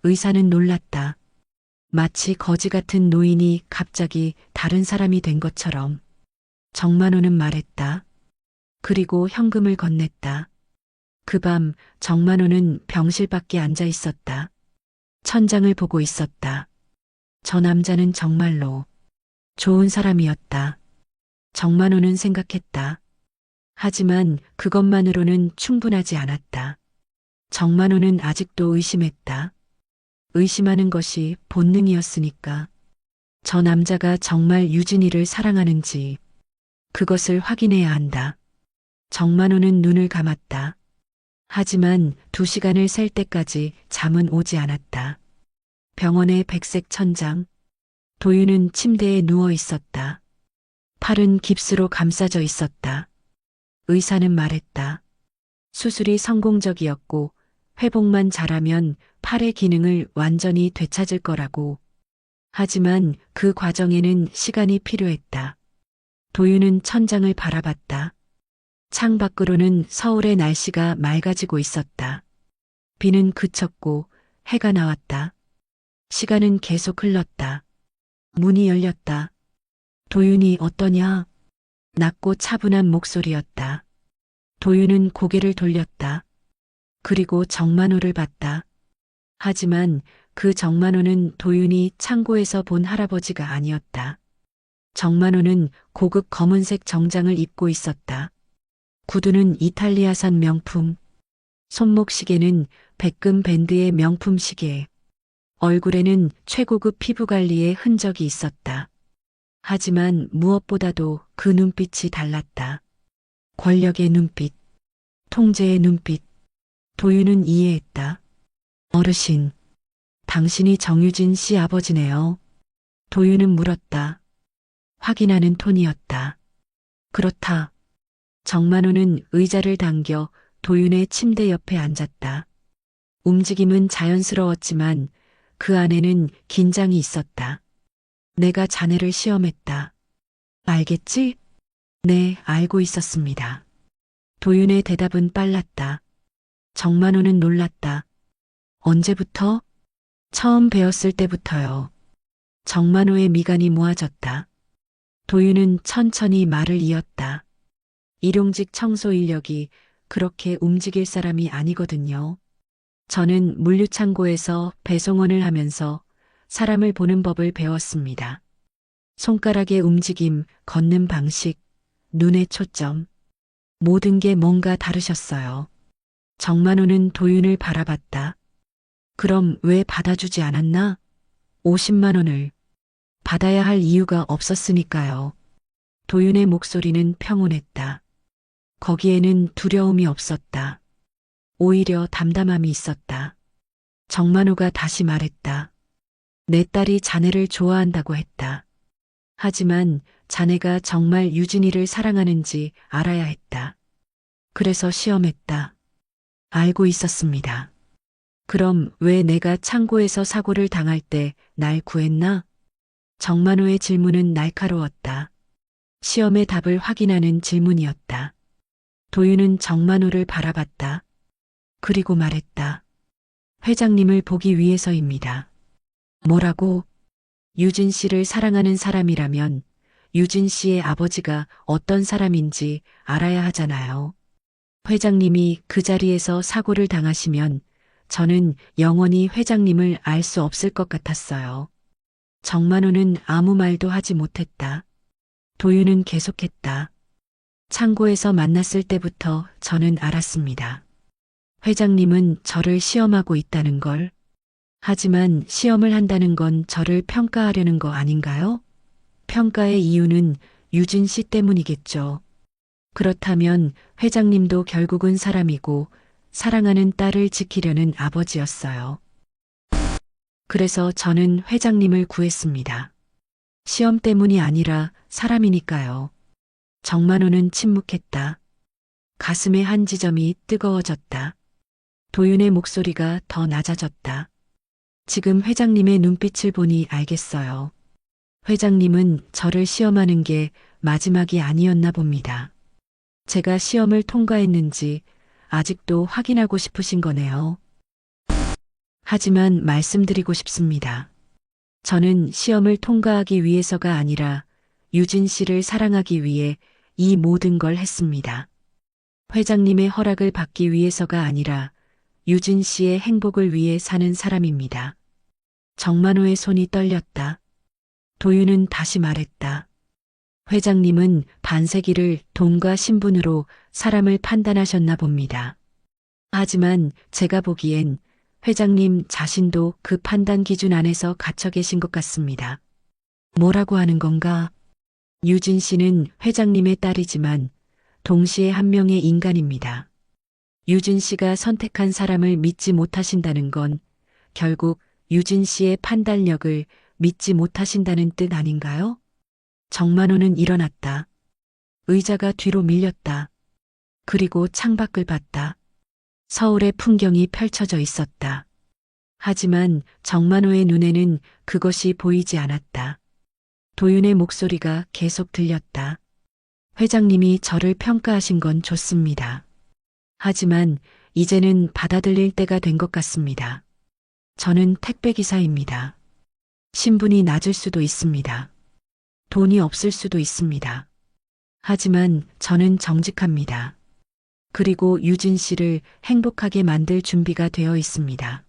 의사는 놀랐다. 마치 거지 같은 노인이 갑자기 다른 사람이 된 것처럼. 정만호는 말했다. 그리고 현금을 건넸다. 그 밤 정만호는 병실 밖에 앉아 있었다. 천장을 보고 있었다. 저 남자는 정말로 좋은 사람이었다. 정만호는 생각했다. 하지만 그것만으로는 충분하지 않았다. 정만호는 아직도 의심했다. 의심하는 것이 본능이었으니까. 저 남자가 정말 유진이를 사랑하는지 그것을 확인해야 한다. 정만호는 눈을 감았다. 하지만 2시간을 셀 때까지 잠은 오지 않았다. 병원의 백색 천장. 도윤은 침대에 누워 있었다. 팔은 깁스로 감싸져 있었다. 의사는 말했다. 수술이 성공적이었고 회복만 잘하면 팔의 기능을 완전히 되찾을 거라고. 하지만 그 과정에는 시간이 필요했다. 도윤은 천장을 바라봤다. 창 밖으로는 서울의 날씨가 맑아지고 있었다. 비는 그쳤고 해가 나왔다. 시간은 계속 흘렀다. 문이 열렸다. 도윤이 어떠냐? 낮고 차분한 목소리였다. 도윤은 고개를 돌렸다. 그리고 정만호를 봤다. 하지만 그 정만호는 도윤이 창고에서 본 할아버지가 아니었다. 정만호는 고급 검은색 정장을 입고 있었다. 구두는 이탈리아산 명품. 손목시계는 백금 밴드의 명품 시계. 얼굴에는 최고급 피부 관리의 흔적이 있었다. 하지만 무엇보다도 그 눈빛이 달랐다. 권력의 눈빛, 통제의 눈빛. 도윤은 이해했다. 어르신, 당신이 정유진 씨 아버지네요. 도윤은 물었다. 확인하는 톤이었다. 그렇다. 정만호는 의자를 당겨 도윤의 침대 옆에 앉았다. 움직임은 자연스러웠지만 그 안에는 긴장이 있었다. 내가 자네를 시험했다. 알겠지? 네, 알고 있었습니다. 도윤의 대답은 빨랐다. 정만호는 놀랐다. 언제부터? 처음 배웠을 때부터요. 정만호의 미간이 모아졌다. 도윤은 천천히 말을 이었다. 일용직 청소 인력이 그렇게 움직일 사람이 아니거든요. 저는 물류창고에서 배송원을 하면서 사람을 보는 법을 배웠습니다. 손가락의 움직임, 걷는 방식, 눈의 초점. 모든 게 뭔가 다르셨어요. 정만호는 도윤을 바라봤다. 그럼 왜 받아주지 않았나? 50만 원을. 받아야 할 이유가 없었으니까요. 도윤의 목소리는 평온했다. 거기에는 두려움이 없었다. 오히려 담담함이 있었다. 정만호가 다시 말했다. 내 딸이 자네를 좋아한다고 했다. 하지만 자네가 정말 유진이를 사랑하는지 알아야 했다. 그래서 시험했다. 알고 있었습니다. 그럼 왜 내가 창고에서 사고를 당할 때 날 구했나? 정만호의 질문은 날카로웠다. 시험의 답을 확인하는 질문이었다. 도윤은 정만호를 바라봤다. 그리고 말했다. 회장님을 보기 위해서입니다. 뭐라고? 유진 씨를 사랑하는 사람이라면 유진 씨의 아버지가 어떤 사람인지 알아야 하잖아요. 회장님이 그 자리에서 사고를 당하시면 저는 영원히 회장님을 알 수 없을 것 같았어요. 정만호는 아무 말도 하지 못했다. 도윤은 계속했다. 창고에서 만났을 때부터 저는 알았습니다. 회장님은 저를 시험하고 있다는 걸. 하지만 시험을 한다는 건 저를 평가하려는 거 아닌가요? 평가의 이유는 유진 씨 때문이겠죠. 그렇다면 회장님도 결국은 사람이고 사랑하는 딸을 지키려는 아버지였어요. 그래서 저는 회장님을 구했습니다. 시험 때문이 아니라 사람이니까요. 정만호는 침묵했다. 가슴의 한 지점이 뜨거워졌다. 도윤의 목소리가 더 낮아졌다. 지금 회장님의 눈빛을 보니 알겠어요. 회장님은 저를 시험하는 게 마지막이 아니었나 봅니다. 제가 시험을 통과했는지 아직도 확인하고 싶으신 거네요. 하지만 말씀드리고 싶습니다. 저는 시험을 통과하기 위해서가 아니라 유진 씨를 사랑하기 위해 이 모든 걸 했습니다. 회장님의 허락을 받기 위해서가 아니라 유진 씨의 행복을 위해 사는 사람입니다. 정만호의 손이 떨렸다. 도윤은 다시 말했다. 회장님은 반세기를 돈과 신분으로 사람을 판단하셨나 봅니다. 하지만 제가 보기엔 회장님 자신도 그 판단 기준 안에서 갇혀 계신 것 같습니다. 뭐라고 하는 건가? 유진 씨는 회장님의 딸이지만 동시에 한 명의 인간입니다. 유진 씨가 선택한 사람을 믿지 못하신다는 건 결국 유진 씨의 판단력을 믿지 못하신다는 뜻 아닌가요? 정만호는 일어났다. 의자가 뒤로 밀렸다. 그리고 창밖을 봤다. 서울의 풍경이 펼쳐져 있었다. 하지만 정만호의 눈에는 그것이 보이지 않았다. 도윤의 목소리가 계속 들렸다. 회장님이 저를 평가하신 건 좋습니다. 하지만 이제는 받아들일 때가 된 것 같습니다. 저는 택배기사입니다. 신분이 낮을 수도 있습니다. 돈이 없을 수도 있습니다. 하지만 저는 정직합니다. 그리고 유진 씨를 행복하게 만들 준비가 되어 있습니다.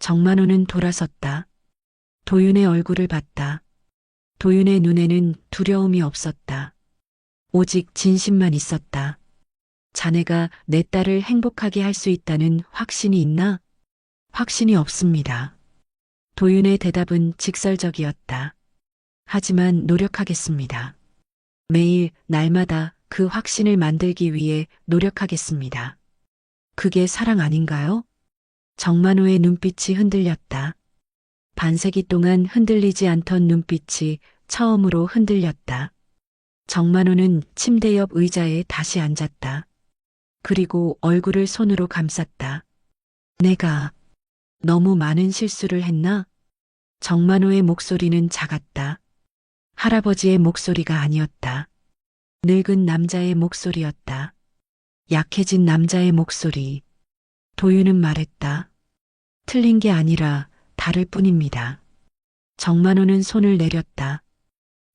정만호는 돌아섰다. 도윤의 얼굴을 봤다. 도윤의 눈에는 두려움이 없었다. 오직 진심만 있었다. 자네가 내 딸을 행복하게 할 수 있다는 확신이 있나? 확신이 없습니다. 도윤의 대답은 직설적이었다. 하지만 노력하겠습니다. 매일 날마다 그 확신을 만들기 위해 노력하겠습니다. 그게 사랑 아닌가요? 정만호의 눈빛이 흔들렸다. 반세기 동안 흔들리지 않던 눈빛이 처음으로 흔들렸다. 정만호는 침대 옆 의자에 다시 앉았다. 그리고 얼굴을 손으로 감쌌다. 내가 너무 많은 실수를 했나? 정만호의 목소리는 작았다. 할아버지의 목소리가 아니었다. 늙은 남자의 목소리였다. 약해진 남자의 목소리. 도윤은 말했다. 틀린 게 아니라 다를 뿐입니다. 정만호는 손을 내렸다.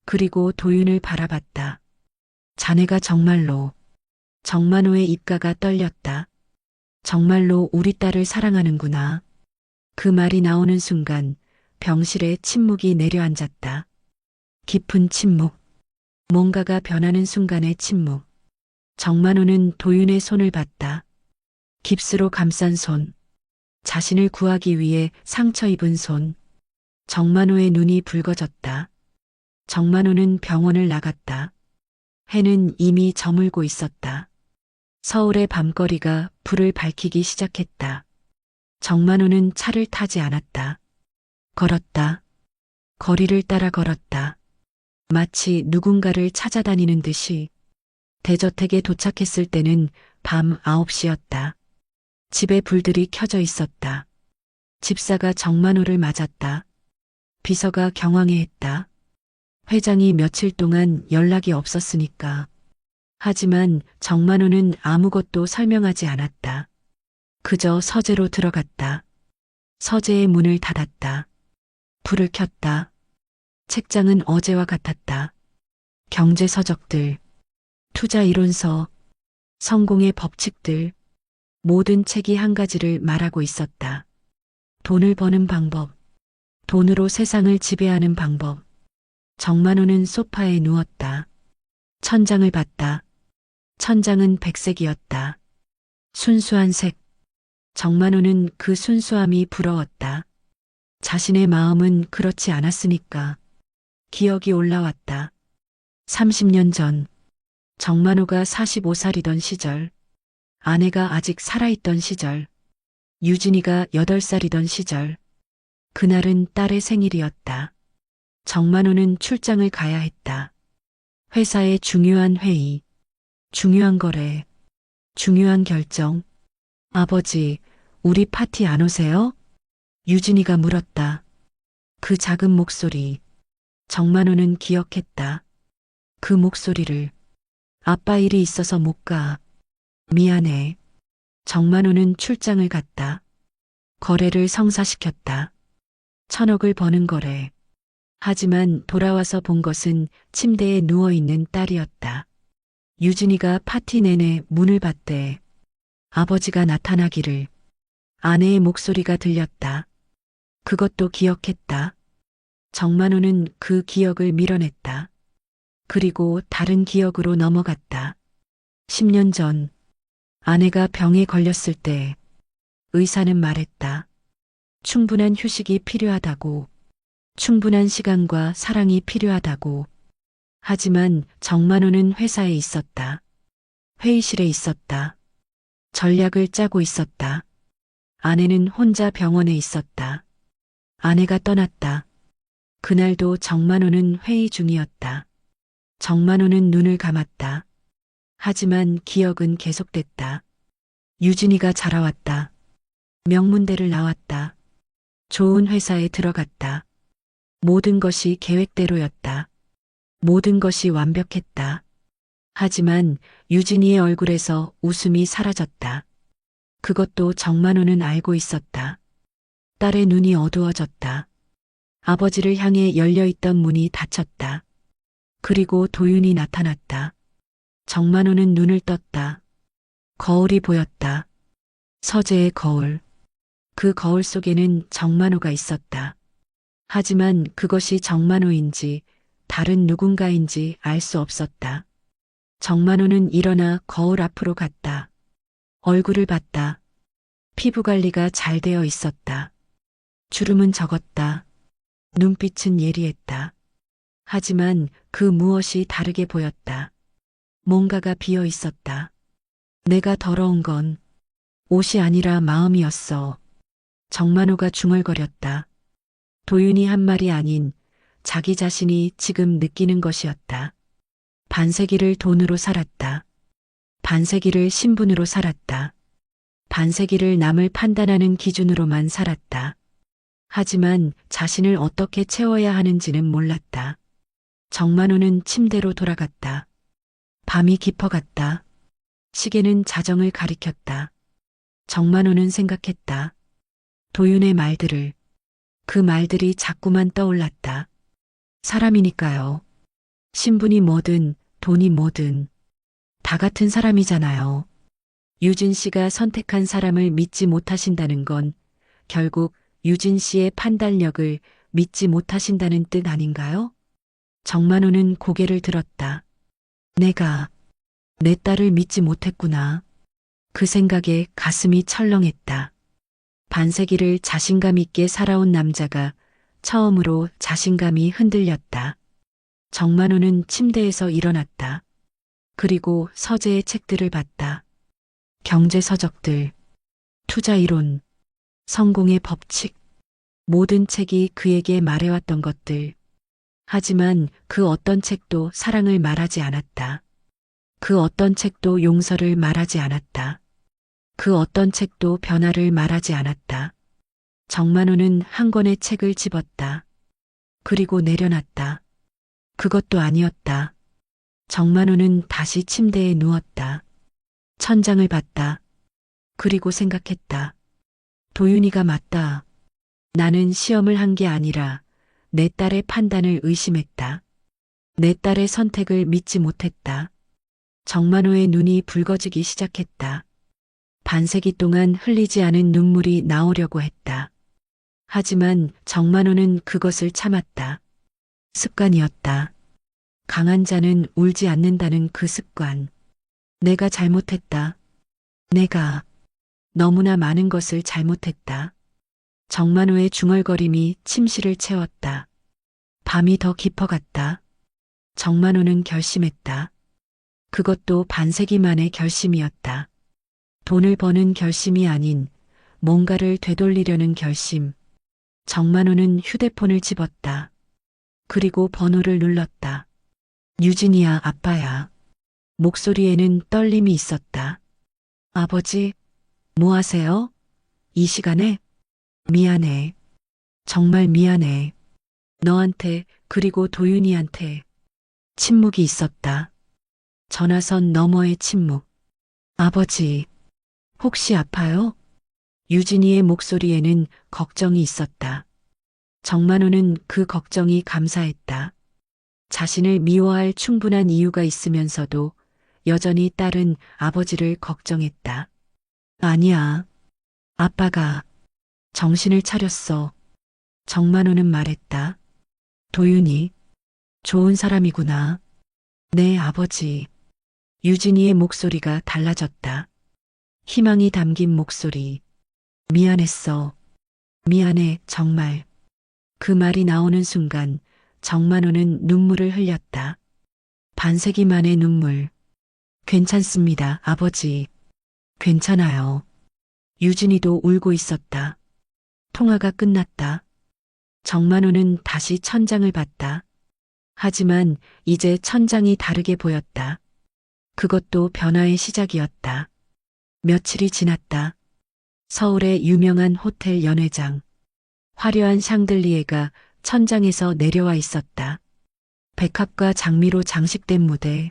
그리고 도윤을 바라봤다. 자네가 정말로. 정만호의 입가가 떨렸다. 정말로 우리 딸을 사랑하는구나. 그 말이 나오는 순간 병실에 침묵이 내려앉았다. 깊은 침묵. 뭔가가 변하는 순간의 침묵. 정만호는 도윤의 손을 봤다. 깁스로 감싼 손. 자신을 구하기 위해 상처 입은 손. 정만호의 눈이 붉어졌다. 정만호는 병원을 나갔다. 해는 이미 저물고 있었다. 서울의 밤거리가 불을 밝히기 시작했다. 정만호는 차를 타지 않았다. 걸었다. 거리를 따라 걸었다. 마치 누군가를 찾아다니는 듯이. 대저택에 도착했을 때는 밤 9시였다. 집에 불들이 켜져 있었다. 집사가 정만호를 맞았다. 비서가 경황해했다. 회장이 며칠 동안 연락이 없었으니까. 하지만 정만호는 아무것도 설명하지 않았다. 그저 서재로 들어갔다. 서재의 문을 닫았다. 불을 켰다. 책장은 어제와 같았다. 경제 서적들, 투자 이론서, 성공의 법칙들, 모든 책이 한 가지를 말하고 있었다. 돈을 버는 방법, 돈으로 세상을 지배하는 방법. 정만호는 소파에 누웠다. 천장을 봤다. 천장은 백색이었다. 순수한 색. 정만호는 그 순수함이 부러웠다. 자신의 마음은 그렇지 않았으니까. 기억이 올라왔다. 30년 전, 정만호가 45살이던 시절, 아내가 아직 살아있던 시절, 유진이가 8살이던 시절, 그날은 딸의 생일이었다. 정만호는 출장을 가야 했다. 회사의 중요한 회의, 중요한 거래, 중요한 결정. 아버지, 우리 파티 안 오세요? 유진이가 물었다. 그 작은 목소리. 정만호는 기억했다. 그 목소리를. 아빠 일이 있어서 못 가. 미안해. 정만호는 출장을 갔다. 거래를 성사시켰다. 1,000억을 버는 거래. 하지만 돌아와서 본 것은 침대에 누워있는 딸이었다. 유진이가 파티 내내 문을 봤대. 아버지가 나타나기를. 아내의 목소리가 들렸다. 그것도 기억했다. 정만호는 그 기억을 밀어냈다. 그리고 다른 기억으로 넘어갔다. 10년 전 아내가 병에 걸렸을 때 의사는 말했다. 충분한 휴식이 필요하다고. 충분한 시간과 사랑이 필요하다고. 하지만 정만호는 회사에 있었다. 회의실에 있었다. 전략을 짜고 있었다. 아내는 혼자 병원에 있었다. 아내가 떠났다. 그날도 정만호는 회의 중이었다. 정만호는 눈을 감았다. 하지만 기억은 계속됐다. 유진이가 자라왔다. 명문대를 나왔다. 좋은 회사에 들어갔다. 모든 것이 계획대로였다. 모든 것이 완벽했다. 하지만 유진이의 얼굴에서 웃음이 사라졌다. 그것도 정만호는 알고 있었다. 딸의 눈이 어두워졌다. 아버지를 향해 열려있던 문이 닫혔다. 그리고 도윤이 나타났다. 정만호는 눈을 떴다. 거울이 보였다. 서재의 거울. 그 거울 속에는 정만호가 있었다. 하지만 그것이 정만호인지 다른 누군가인지 알 수 없었다. 정만호는 일어나 거울 앞으로 갔다. 얼굴을 봤다. 피부 관리가 잘 되어 있었다. 주름은 적었다. 눈빛은 예리했다. 하지만 그 무엇이 다르게 보였다. 뭔가가 비어 있었다. 내가 더러운 건 옷이 아니라 마음이었어. 정만호가 중얼거렸다. 도윤이 한 말이 아닌 자기 자신이 지금 느끼는 것이었다. 반세기를 돈으로 살았다. 반세기를 신분으로 살았다. 반세기를 남을 판단하는 기준으로만 살았다. 하지만 자신을 어떻게 채워야 하는지는 몰랐다. 정만호는 침대로 돌아갔다. 밤이 깊어갔다. 시계는 자정을 가리켰다. 정만호는 생각했다. 도윤의 말들을. 그 말들이 자꾸만 떠올랐다. 사람이니까요. 신분이 뭐든 돈이 뭐든 다 같은 사람이잖아요. 유진 씨가 선택한 사람을 믿지 못하신다는 건 결국 유진 씨의 판단력을 믿지 못하신다는 뜻 아닌가요? 정만호는 고개를 들었다. 내가 내 딸을 믿지 못했구나. 그 생각에 가슴이 철렁했다. 반세기를 자신감 있게 살아온 남자가 처음으로 자신감이 흔들렸다. 정만호는 침대에서 일어났다. 그리고 서재의 책들을 봤다. 경제 서적들, 투자 이론, 성공의 법칙, 모든 책이 그에게 말해왔던 것들. 하지만 그 어떤 책도 사랑을 말하지 않았다. 그 어떤 책도 용서를 말하지 않았다. 그 어떤 책도 변화를 말하지 않았다. 정만호는 한 권의 책을 집었다. 그리고 내려놨다. 그것도 아니었다. 정만호는 다시 침대에 누웠다. 천장을 봤다. 그리고 생각했다. 도윤이가 맞다. 나는 시험을 한 게 아니라 내 딸의 판단을 의심했다. 내 딸의 선택을 믿지 못했다. 정만호의 눈이 붉어지기 시작했다. 반세기 동안 흘리지 않은 눈물이 나오려고 했다. 하지만 정만호는 그것을 참았다. 습관이었다. 강한 자는 울지 않는다는 그 습관. 내가 잘못했다. 내가 너무나 많은 것을 잘못했다. 정만호의 중얼거림이 침실을 채웠다. 밤이 더 깊어갔다. 정만호는 결심했다. 그것도 반세기 만의 결심이었다. 돈을 버는 결심이 아닌 뭔가를 되돌리려는 결심. 정만호는 휴대폰을 집었다. 그리고 번호를 눌렀다. 유진이야, 아빠야. 목소리에는 떨림이 있었다. 아버지, 뭐 하세요? 이 시간에? 미안해. 정말 미안해. 너한테, 그리고 도윤이한테. 침묵이 있었다. 전화선 너머의 침묵. 아버지, 혹시 아파요? 유진이의 목소리에는 걱정이 있었다. 정만호는 그 걱정이 감사했다. 자신을 미워할 충분한 이유가 있으면서도 여전히 딸은 아버지를 걱정했다. 아니야. 아빠가 정신을 차렸어. 정만호는 말했다. 도윤이 좋은 사람이구나. 네, 아버지. 유진이의 목소리가 달라졌다. 희망이 담긴 목소리. 미안했어. 미안해, 정말. 그 말이 나오는 순간 정만호는 눈물을 흘렸다. 반세기 만의 눈물. 괜찮습니다, 아버지. 괜찮아요. 유진이도 울고 있었다. 통화가 끝났다. 정만호는 다시 천장을 봤다. 하지만 이제 천장이 다르게 보였다. 그것도 변화의 시작이었다. 며칠이 지났다. 서울의 유명한 호텔 연회장. 화려한 샹들리에가 천장에서 내려와 있었다. 백합과 장미로 장식된 무대.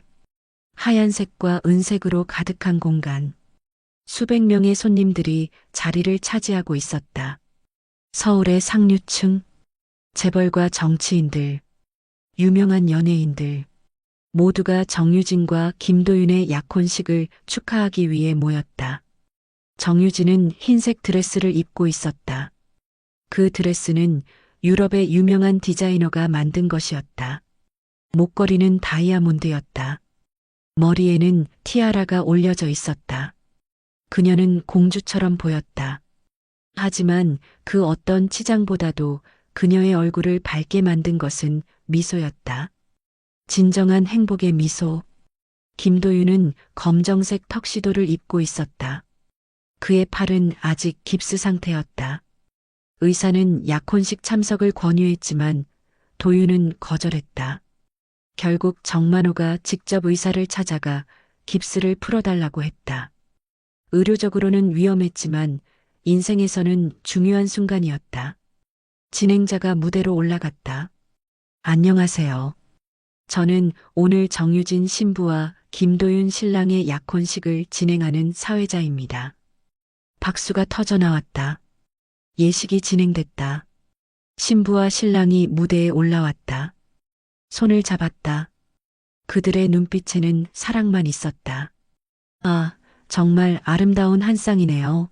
하얀색과 은색으로 가득한 공간. 수백 명의 손님들이 자리를 차지하고 있었다. 서울의 상류층, 재벌과 정치인들, 유명한 연예인들, 모두가 정유진과 김도윤의 약혼식을 축하하기 위해 모였다. 정유진은 흰색 드레스를 입고 있었다. 그 드레스는 유럽의 유명한 디자이너가 만든 것이었다. 목걸이는 다이아몬드였다. 머리에는 티아라가 올려져 있었다. 그녀는 공주처럼 보였다. 하지만 그 어떤 치장보다도 그녀의 얼굴을 밝게 만든 것은 미소였다. 진정한 행복의 미소. 김도윤은 검정색 턱시도를 입고 있었다. 그의 팔은 아직 깁스 상태였다. 의사는 약혼식 참석을 권유했지만 도윤은 거절했다. 결국 정만호가 직접 의사를 찾아가 깁스를 풀어달라고 했다. 의료적으로는 위험했지만 인생에서는 중요한 순간이었다. 진행자가 무대로 올라갔다. 안녕하세요. 저는 오늘 정유진 신부와 김도윤 신랑의 약혼식을 진행하는 사회자입니다. 박수가 터져 나왔다. 예식이 진행됐다. 신부와 신랑이 무대에 올라왔다. 손을 잡았다. 그들의 눈빛에는 사랑만 있었다. 아, 정말 아름다운 한 쌍이네요.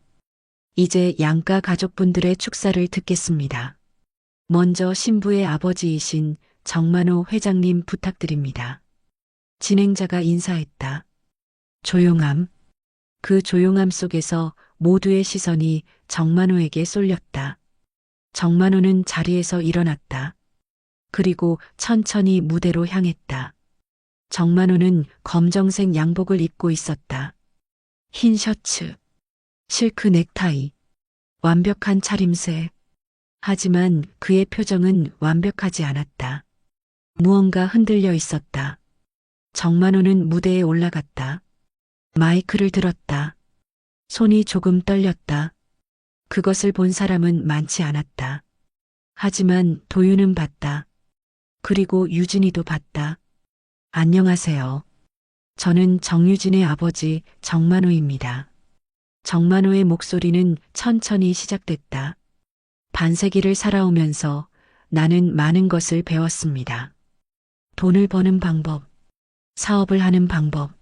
이제 양가 가족분들의 축사를 듣겠습니다. 먼저 신부의 아버지이신 정만호 회장님 부탁드립니다. 진행자가 인사했다. 조용함. 그 조용함 속에서 모두의 시선이 정만호에게 쏠렸다. 정만호는 자리에서 일어났다. 그리고 천천히 무대로 향했다. 정만호는 검정색 양복을 입고 있었다. 흰 셔츠, 실크 넥타이, 완벽한 차림새. 하지만 그의 표정은 완벽하지 않았다. 무언가 흔들려 있었다. 정만호는 무대에 올라갔다. 마이크를 들었다. 손이 조금 떨렸다. 그것을 본 사람은 많지 않았다. 하지만 도윤은 봤다. 그리고 유진이도 봤다. 안녕하세요. 저는 정유진의 아버지 정만호입니다. 정만호의 목소리는 천천히 시작됐다. 반세기를 살아오면서 나는 많은 것을 배웠습니다. 돈을 버는 방법, 사업을 하는 방법,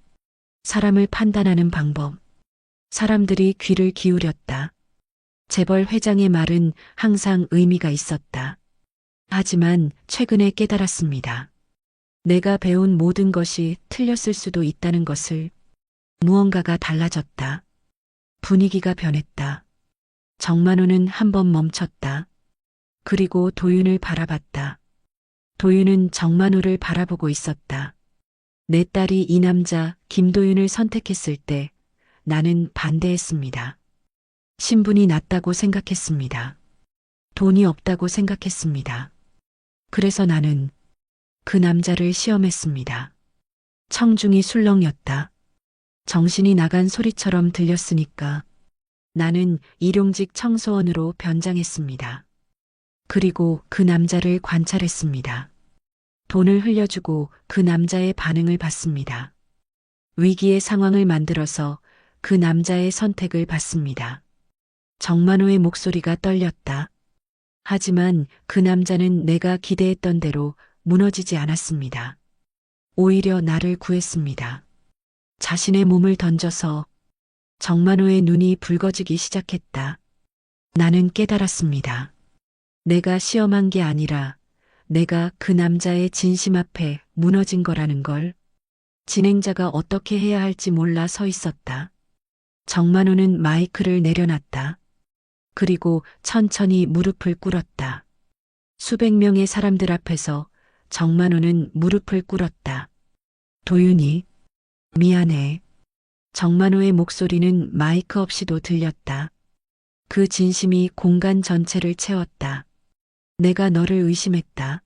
사람을 판단하는 방법. 사람들이 귀를 기울였다. 재벌 회장의 말은 항상 의미가 있었다. 하지만 최근에 깨달았습니다. 내가 배운 모든 것이 틀렸을 수도 있다는 것을. 무언가가 달라졌다. 분위기가 변했다. 정만호는 한 번 멈췄다. 그리고 도윤을 바라봤다. 도윤은 정만호를 바라보고 있었다. 내 딸이 이 남자 김도윤을 선택했을 때 나는 반대했습니다. 신분이 낮다고 생각했습니다. 돈이 없다고 생각했습니다. 그래서 나는 그 남자를 시험했습니다. 청중이 술렁였다. 정신이 나간 소리처럼 들렸으니까. 나는 일용직 청소원으로 변장했습니다. 그리고 그 남자를 관찰했습니다. 돈을 흘려주고 그 남자의 반응을 봤습니다. 위기의 상황을 만들어서 그 남자의 선택을 받습니다. 정만호의 목소리가 떨렸다. 하지만 그 남자는 내가 기대했던 대로 무너지지 않았습니다. 오히려 나를 구했습니다. 자신의 몸을 던져서 정만호의 눈이 붉어지기 시작했다. 나는 깨달았습니다. 내가 시험한 게 아니라 내가 그 남자의 진심 앞에 무너진 거라는 걸. 진행자가 어떻게 해야 할지 몰라 서 있었다. 정만호는 마이크를 내려놨다. 그리고 천천히 무릎을 꿇었다. 수백 명의 사람들 앞에서 정만호는 무릎을 꿇었다. 도윤이, 미안해. 정만호의 목소리는 마이크 없이도 들렸다. 그 진심이 공간 전체를 채웠다. 내가 너를 의심했다.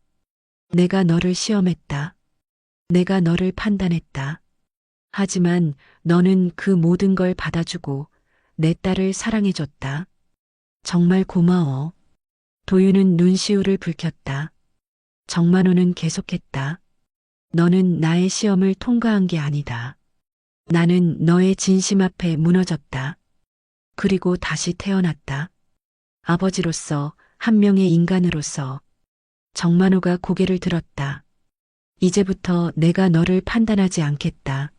내가 너를 시험했다. 내가 너를 판단했다. 하지만 너는 그 모든 걸 받아주고 내 딸을 사랑해줬다. 정말 고마워. 도윤은 눈시울을 붉혔다. 정만호는 계속했다. 너는 나의 시험을 통과한 게 아니다. 나는 너의 진심 앞에 무너졌다. 그리고 다시 태어났다. 아버지로서, 한 명의 인간으로서. 정만호가 고개를 들었다. 이제부터 내가 너를 판단하지 않겠다.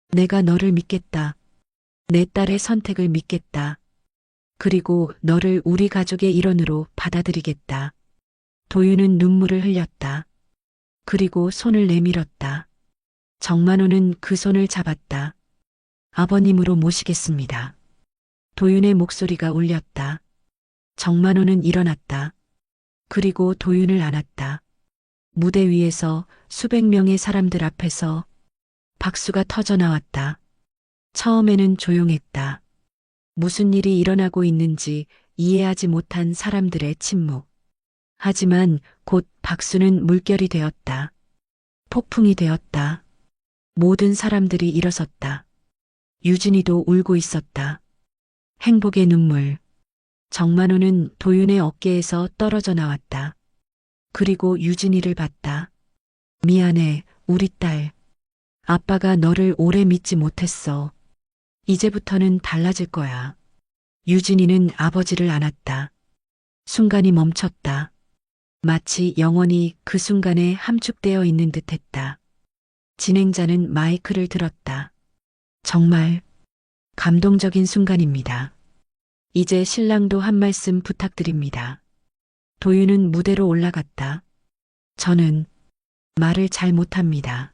내가 너를 믿겠다. 내 딸의 선택을 믿겠다. 그리고 너를 우리 가족의 일원으로 받아들이겠다. 도윤은 눈물을 흘렸다. 그리고 손을 내밀었다. 정만호는 그 손을 잡았다. 아버님으로 모시겠습니다. 도윤의 목소리가 울렸다. 정만호는 일어났다. 그리고 도윤을 안았다. 무대 위에서 수백 명의 사람들 앞에서 박수가 터져 나왔다. 처음에는 조용했다. 무슨 일이 일어나고 있는지 이해하지 못한 사람들의 침묵. 하지만 곧 박수는 물결이 되었다. 폭풍이 되었다. 모든 사람들이 일어섰다. 유진이도 울고 있었다. 행복의 눈물. 정만호는 도윤의 어깨에서 떨어져 나왔다. 그리고 유진이를 봤다. 미안해, 우리 딸. 아빠가 너를 오래 믿지 못했어. 이제부터는 달라질 거야. 유진이는 아버지를 안았다. 순간이 멈췄다. 마치 영원히 그 순간에 함축되어 있는 듯 했다. 진행자는 마이크를 들었다. 정말 감동적인 순간입니다. 이제 신랑도 한 말씀 부탁드립니다. 도윤은 무대로 올라갔다. 저는 말을 잘 못합니다.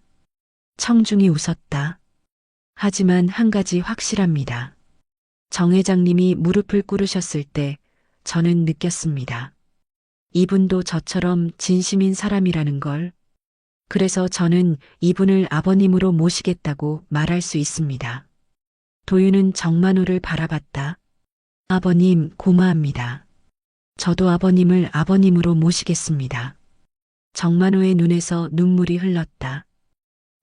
청중이 웃었다. 하지만 한 가지 확실합니다. 정 회장님이 무릎을 꿇으셨을 때 저는 느꼈습니다. 이분도 저처럼 진심인 사람이라는 걸. 그래서 저는 이분을 아버님으로 모시겠다고 말할 수 있습니다. 도윤은 정만호를 바라봤다. 아버님, 고마합니다. 저도 아버님을 아버님으로 모시겠습니다. 정만호의 눈에서 눈물이 흘렀다.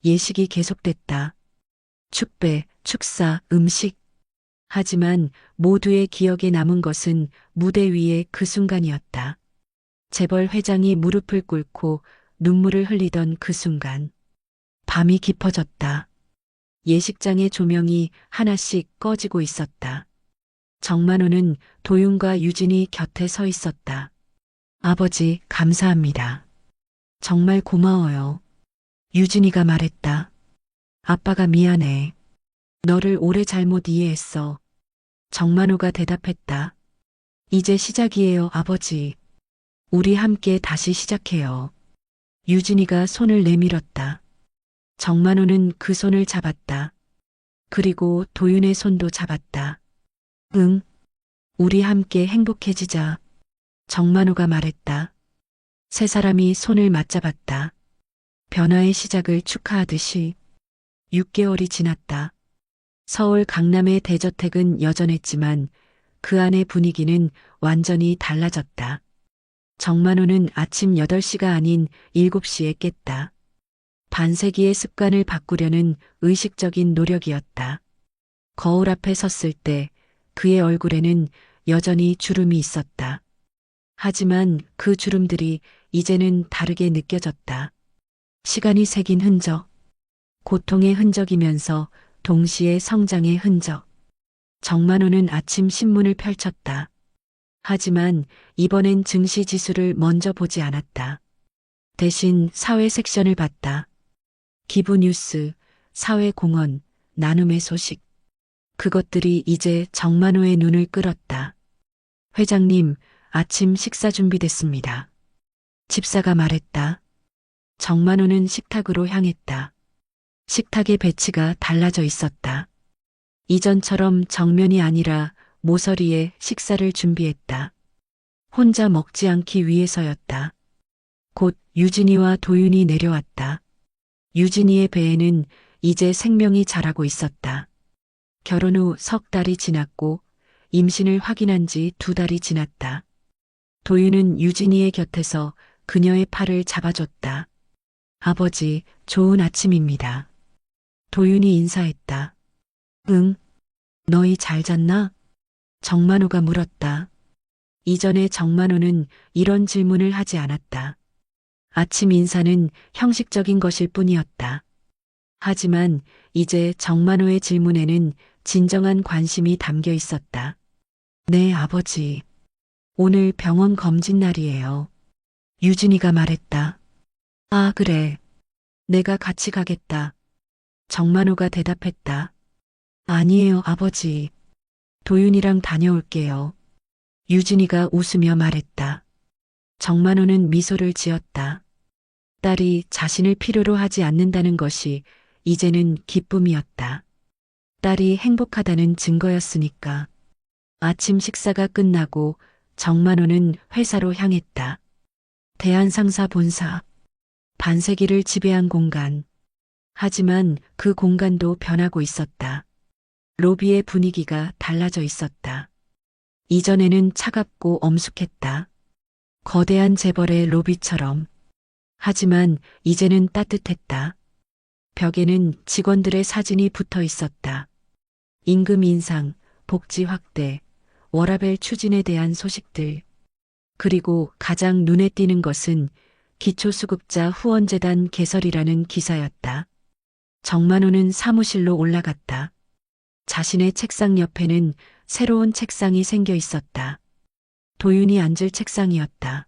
예식이 계속됐다. 축배, 축사, 음식. 하지만 모두의 기억에 남은 것은 무대 위의 그 순간이었다. 재벌 회장이 무릎을 꿇고 눈물을 흘리던 그 순간. 밤이 깊어졌다. 예식장의 조명이 하나씩 꺼지고 있었다. 정만호는 도윤과 유진이 곁에 서 있었다. 아버지, 감사합니다. 정말 고마워요. 유진이가 말했다. 아빠가 미안해. 너를 오래 잘못 이해했어. 정만호가 대답했다. 이제 시작이에요, 아버지. 우리 함께 다시 시작해요. 유진이가 손을 내밀었다. 정만호는 그 손을 잡았다. 그리고 도윤의 손도 잡았다. 응, 우리 함께 행복해지자. 정만호가 말했다. 세 사람이 손을 맞잡았다. 변화의 시작을 축하하듯이. 6개월이 지났다. 서울 강남의 대저택은 여전했지만 그 안의 분위기는 완전히 달라졌다. 정만호는 아침 8시가 아닌 7시에 깼다. 반세기의 습관을 바꾸려는 의식적인 노력이었다. 거울 앞에 섰을 때 그의 얼굴에는 여전히 주름이 있었다. 하지만 그 주름들이 이제는 다르게 느껴졌다. 시간이 새긴 흔적, 고통의 흔적이면서 동시에 성장의 흔적. 정만호는 아침 신문을 펼쳤다. 하지만 이번엔 증시 지수를 먼저 보지 않았다. 대신 사회 섹션을 봤다. 기부 뉴스, 사회 공헌, 나눔의 소식. 그것들이 이제 정만호의 눈을 끌었다. 회장님, 아침 식사 준비됐습니다. 집사가 말했다. 정만호는 식탁으로 향했다. 식탁의 배치가 달라져 있었다. 이전처럼 정면이 아니라 모서리에 식사를 준비했다. 혼자 먹지 않기 위해서였다. 곧 유진이와 도윤이 내려왔다. 유진이의 배에는 이제 생명이 자라고 있었다. 결혼 후 석 달이 지났고 임신을 확인한 지 2달이 지났다. 도윤은 유진이의 곁에서 그녀의 팔을 잡아줬다. 아버지, 좋은 아침입니다. 도윤이 인사했다. 응, 너희 잘 잤나? 정만호가 물었다. 이전에 정만호는 이런 질문을 하지 않았다. 아침 인사는 형식적인 것일 뿐이었다. 하지만 이제 정만호의 질문에는 진정한 관심이 담겨 있었다. 네, 아버지. 오늘 병원 검진 날이에요. 유진이가 말했다. 아, 그래. 내가 같이 가겠다. 정만호가 대답했다. 아니에요, 아버지. 도윤이랑 다녀올게요. 유진이가 웃으며 말했다. 정만호는 미소를 지었다. 딸이 자신을 필요로 하지 않는다는 것이 이제는 기쁨이었다. 딸이 행복하다는 증거였으니까. 아침 식사가 끝나고 정만호는 회사로 향했다. 대한상사 본사. 반세기를 지배한 공간. 하지만 그 공간도 변하고 있었다. 로비의 분위기가 달라져 있었다. 이전에는 차갑고 엄숙했다. 거대한 재벌의 로비처럼. 하지만 이제는 따뜻했다. 벽에는 직원들의 사진이 붙어 있었다. 임금 인상, 복지 확대, 워라밸 추진에 대한 소식들. 그리고 가장 눈에 띄는 것은 기초수급자 후원재단 개설이라는 기사였다. 정만호는 사무실로 올라갔다. 자신의 책상 옆에는 새로운 책상이 생겨 있었다. 도윤이 앉을 책상이었다.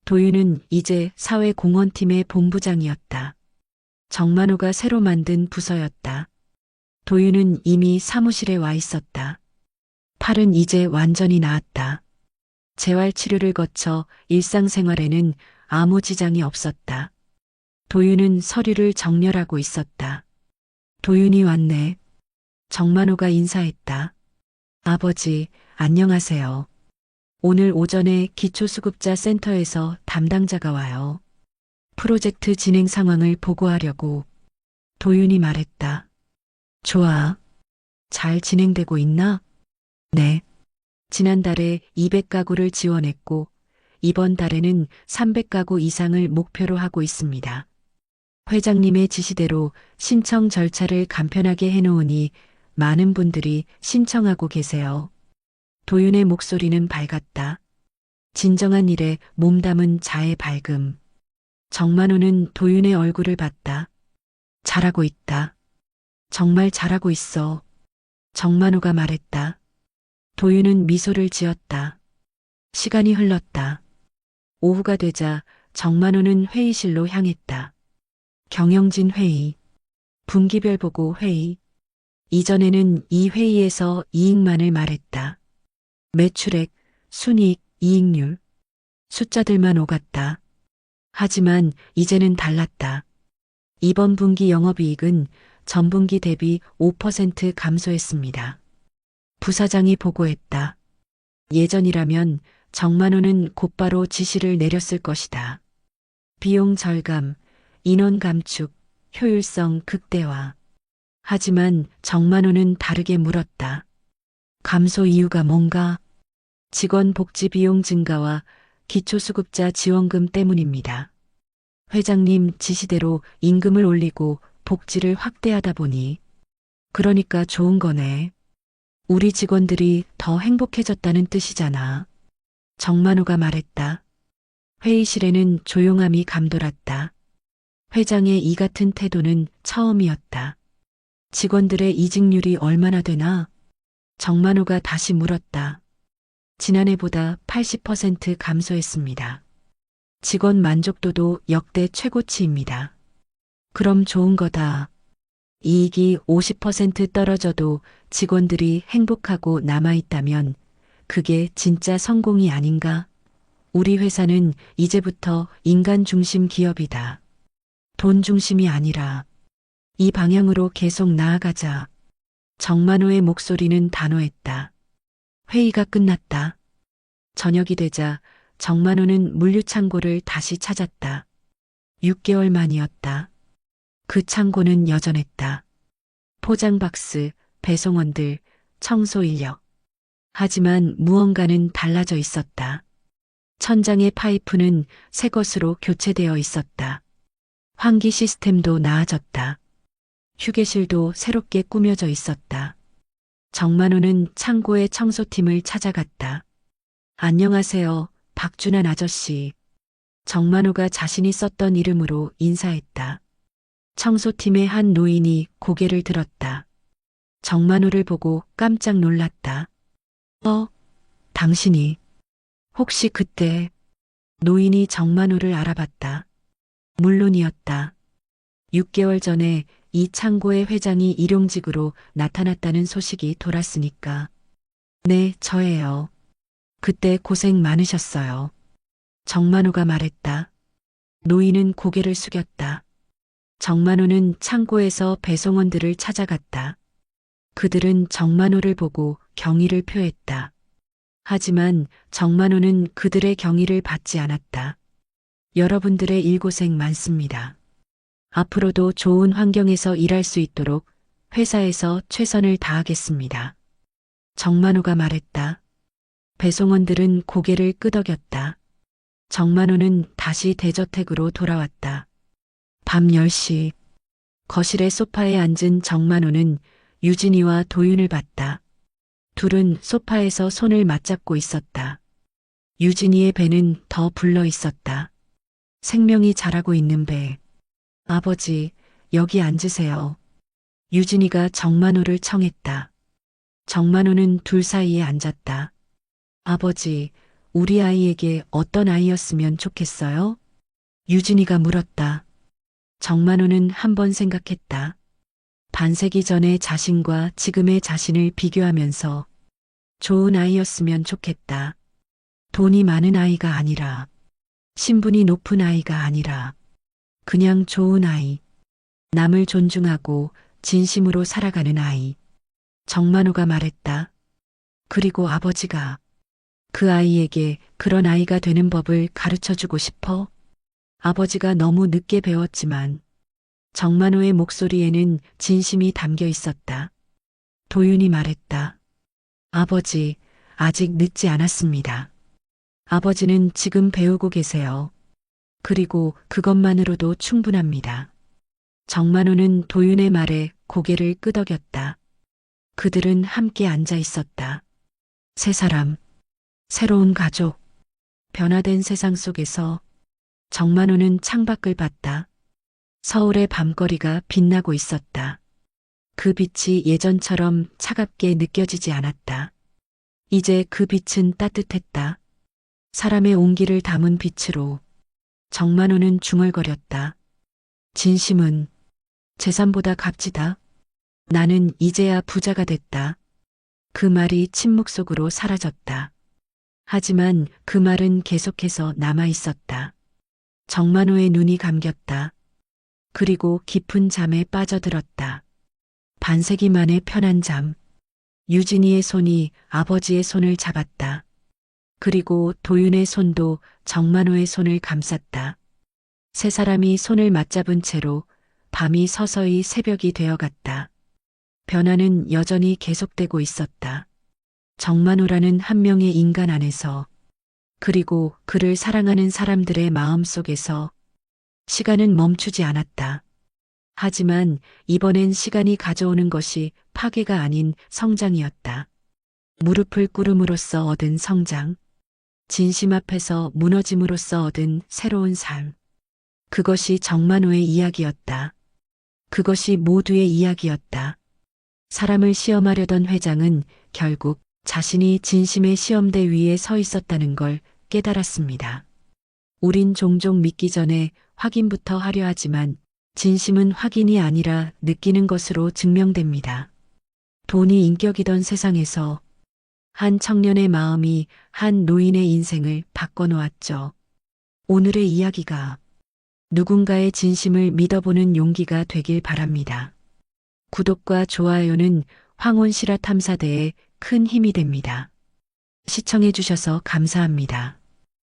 도윤은 이제 사회공헌팀의 본부장이었다. 정만호가 새로 만든 부서였다. 도윤은 이미 사무실에 와 있었다. 팔은 이제 완전히 나았다. 재활치료를 거쳐 일상생활에는 아무 지장이 없었다. 도윤은 서류를 정렬하고 있었다. 도윤이 왔네. 정만호가 인사했다. 아버지, 안녕하세요. 오늘 오전에 기초수급자 센터에서 담당자가 와요. 프로젝트 진행 상황을 보고하려고. 도윤이 말했다. 좋아. 잘 진행되고 있나? 네. 지난달에 200가구를 지원했고, 이번 달에는 300가구 이상을 목표로 하고 있습니다. 회장님의 지시대로 신청 절차를 간편하게 해놓으니 많은 분들이 신청하고 계세요. 도윤의 목소리는 밝았다. 진정한 일에 몸담은 자의 밝음. 정만호는 도윤의 얼굴을 봤다. 잘하고 있다. 정말 잘하고 있어. 정만호가 말했다. 도윤은 미소를 지었다. 시간이 흘렀다. 오후가 되자 정만호는 회의실로 향했다. 경영진 회의, 분기별 보고 회의. 이전에는 이 회의에서 이익만을 말했다. 매출액, 순이익, 이익률. 숫자들만 오갔다. 하지만 이제는 달랐다. 이번 분기 영업이익은 전분기 대비 5% 감소했습니다. 부사장이 보고했다. 예전이라면 정만호는 곧바로 지시를 내렸을 것이다. 비용 절감, 인원 감축, 효율성 극대화. 하지만 정만호는 다르게 물었다. 감소 이유가 뭔가? 직원 복지 비용 증가와 기초수급자 지원금 때문입니다. 회장님 지시대로 임금을 올리고 복지를 확대하다 보니. 그러니까 좋은 거네. 우리 직원들이 더 행복해졌다는 뜻이잖아. 정만호가 말했다. 회의실에는 조용함이 감돌았다. 회장의 이 같은 태도는 처음이었다. 직원들의 이직률이 얼마나 되나? 정만호가 다시 물었다. 지난해보다 80% 감소했습니다. 직원 만족도도 역대 최고치입니다. 그럼 좋은 거다. 이익이 50% 떨어져도 직원들이 행복하고 남아있다면 그게 진짜 성공이 아닌가? 우리 회사는 이제부터 인간 중심 기업이다. 돈 중심이 아니라 이 방향으로 계속 나아가자. 정만호의 목소리는 단호했다. 회의가 끝났다. 저녁이 되자 정만호는 물류창고를 다시 찾았다. 6개월 만이었다. 그 창고는 여전했다. 포장박스, 배송원들, 청소 인력. 하지만 무언가는 달라져 있었다. 천장의 파이프는 새 것으로 교체되어 있었다. 환기 시스템도 나아졌다. 휴게실도 새롭게 꾸며져 있었다. 정만호는 창고의 청소팀을 찾아갔다. 안녕하세요, 박준환 아저씨. 정만호가 자신이 썼던 이름으로 인사했다. 청소팀의 한 노인이 고개를 들었다. 정만호를 보고 깜짝 놀랐다. 당신이 혹시 그때 노인이 정만호를 알아봤다. 물론이었다. 6개월 전에 이 창고의 회장이 일용직으로 나타났다는 소식이 돌았으니까. 네, 저예요. 그때 고생 많으셨어요. 정만호가 말했다. 노인은 고개를 숙였다. 정만호는 창고에서 배송원들을 찾아갔다. 그들은 정만호를 보고 경의를 표했다. 하지만 정만호는 그들의 경의를 받지 않았다. 여러분들의 일고생 많습니다. 앞으로도 좋은 환경에서 일할 수 있도록 회사에서 최선을 다하겠습니다. 정만호가 말했다. 배송원들은 고개를 끄덕였다. 정만호는 다시 대저택으로 돌아왔다. 밤 10시 거실의 소파에 앉은 정만호는 유진이와 도윤을 봤다. 둘은 소파에서 손을 맞잡고 있었다. 유진이의 배는 더 불러 있었다. 생명이 자라고 있는 배. 아버지, 여기 앉으세요. 유진이가 정만호를 청했다. 정만호는 둘 사이에 앉았다. 아버지, 우리 아이에게 어떤 아이였으면 좋겠어요? 유진이가 물었다. 정만호는 한 번 생각했다. 반세기 전의 자신과 지금의 자신을 비교하면서 좋은 아이였으면 좋겠다. 돈이 많은 아이가 아니라, 신분이 높은 아이가 아니라, 그냥 좋은 아이. 남을 존중하고 진심으로 살아가는 아이. 정만호가 말했다. 그리고 아버지가 그 아이에게 그런 아이가 되는 법을 가르쳐주고 싶어? 아버지가 너무 늦게 배웠지만 정만호의 목소리에는 진심이 담겨 있었다. 도윤이 말했다. 아버지, 아직 늦지 않았습니다. 아버지는 지금 배우고 계세요. 그리고 그것만으로도 충분합니다. 정만호는 도윤의 말에 고개를 끄덕였다. 그들은 함께 앉아 있었다. 세 사람, 새로운 가족, 변화된 세상 속에서 정만호는 창밖을 봤다. 서울의 밤거리가 빛나고 있었다. 그 빛이 예전처럼 차갑게 느껴지지 않았다. 이제 그 빛은 따뜻했다. 사람의 온기를 담은 빛으로. 정만호는 중얼거렸다. 진심은 재산보다 값지다. 나는 이제야 부자가 됐다. 그 말이 침묵 속으로 사라졌다. 하지만 그 말은 계속해서 남아 있었다. 정만호의 눈이 감겼다. 그리고 깊은 잠에 빠져들었다. 반세기 만의 편한 잠. 유진이의 손이 아버지의 손을 잡았다. 그리고 도윤의 손도 정만호의 손을 감쌌다. 세 사람이 손을 맞잡은 채로 밤이 서서히 새벽이 되어갔다. 변화는 여전히 계속되고 있었다. 정만호라는 한 명의 인간 안에서, 그리고 그를 사랑하는 사람들의 마음 속에서 시간은 멈추지 않았다. 하지만 이번엔 시간이 가져오는 것이 파괴가 아닌 성장이었다. 무릎을 꿇음으로써 얻은 성장, 진심 앞에서 무너짐으로써 얻은 새로운 삶. 그것이 정만호의 이야기였다. 그것이 모두의 이야기였다. 사람을 시험하려던 회장은 결국 자신이 진심의 시험대 위에 서 있었다는 걸 깨달았습니다. 우린 종종 믿기 전에 확인부터 하려 하지만 진심은 확인이 아니라 느끼는 것으로 증명됩니다. 돈이 인격이던 세상에서 한 청년의 마음이 한 노인의 인생을 바꿔놓았죠. 오늘의 이야기가 누군가의 진심을 믿어보는 용기가 되길 바랍니다. 구독과 좋아요는 황혼 실화 탐사대에 큰 힘이 됩니다. 시청해주셔서 감사합니다.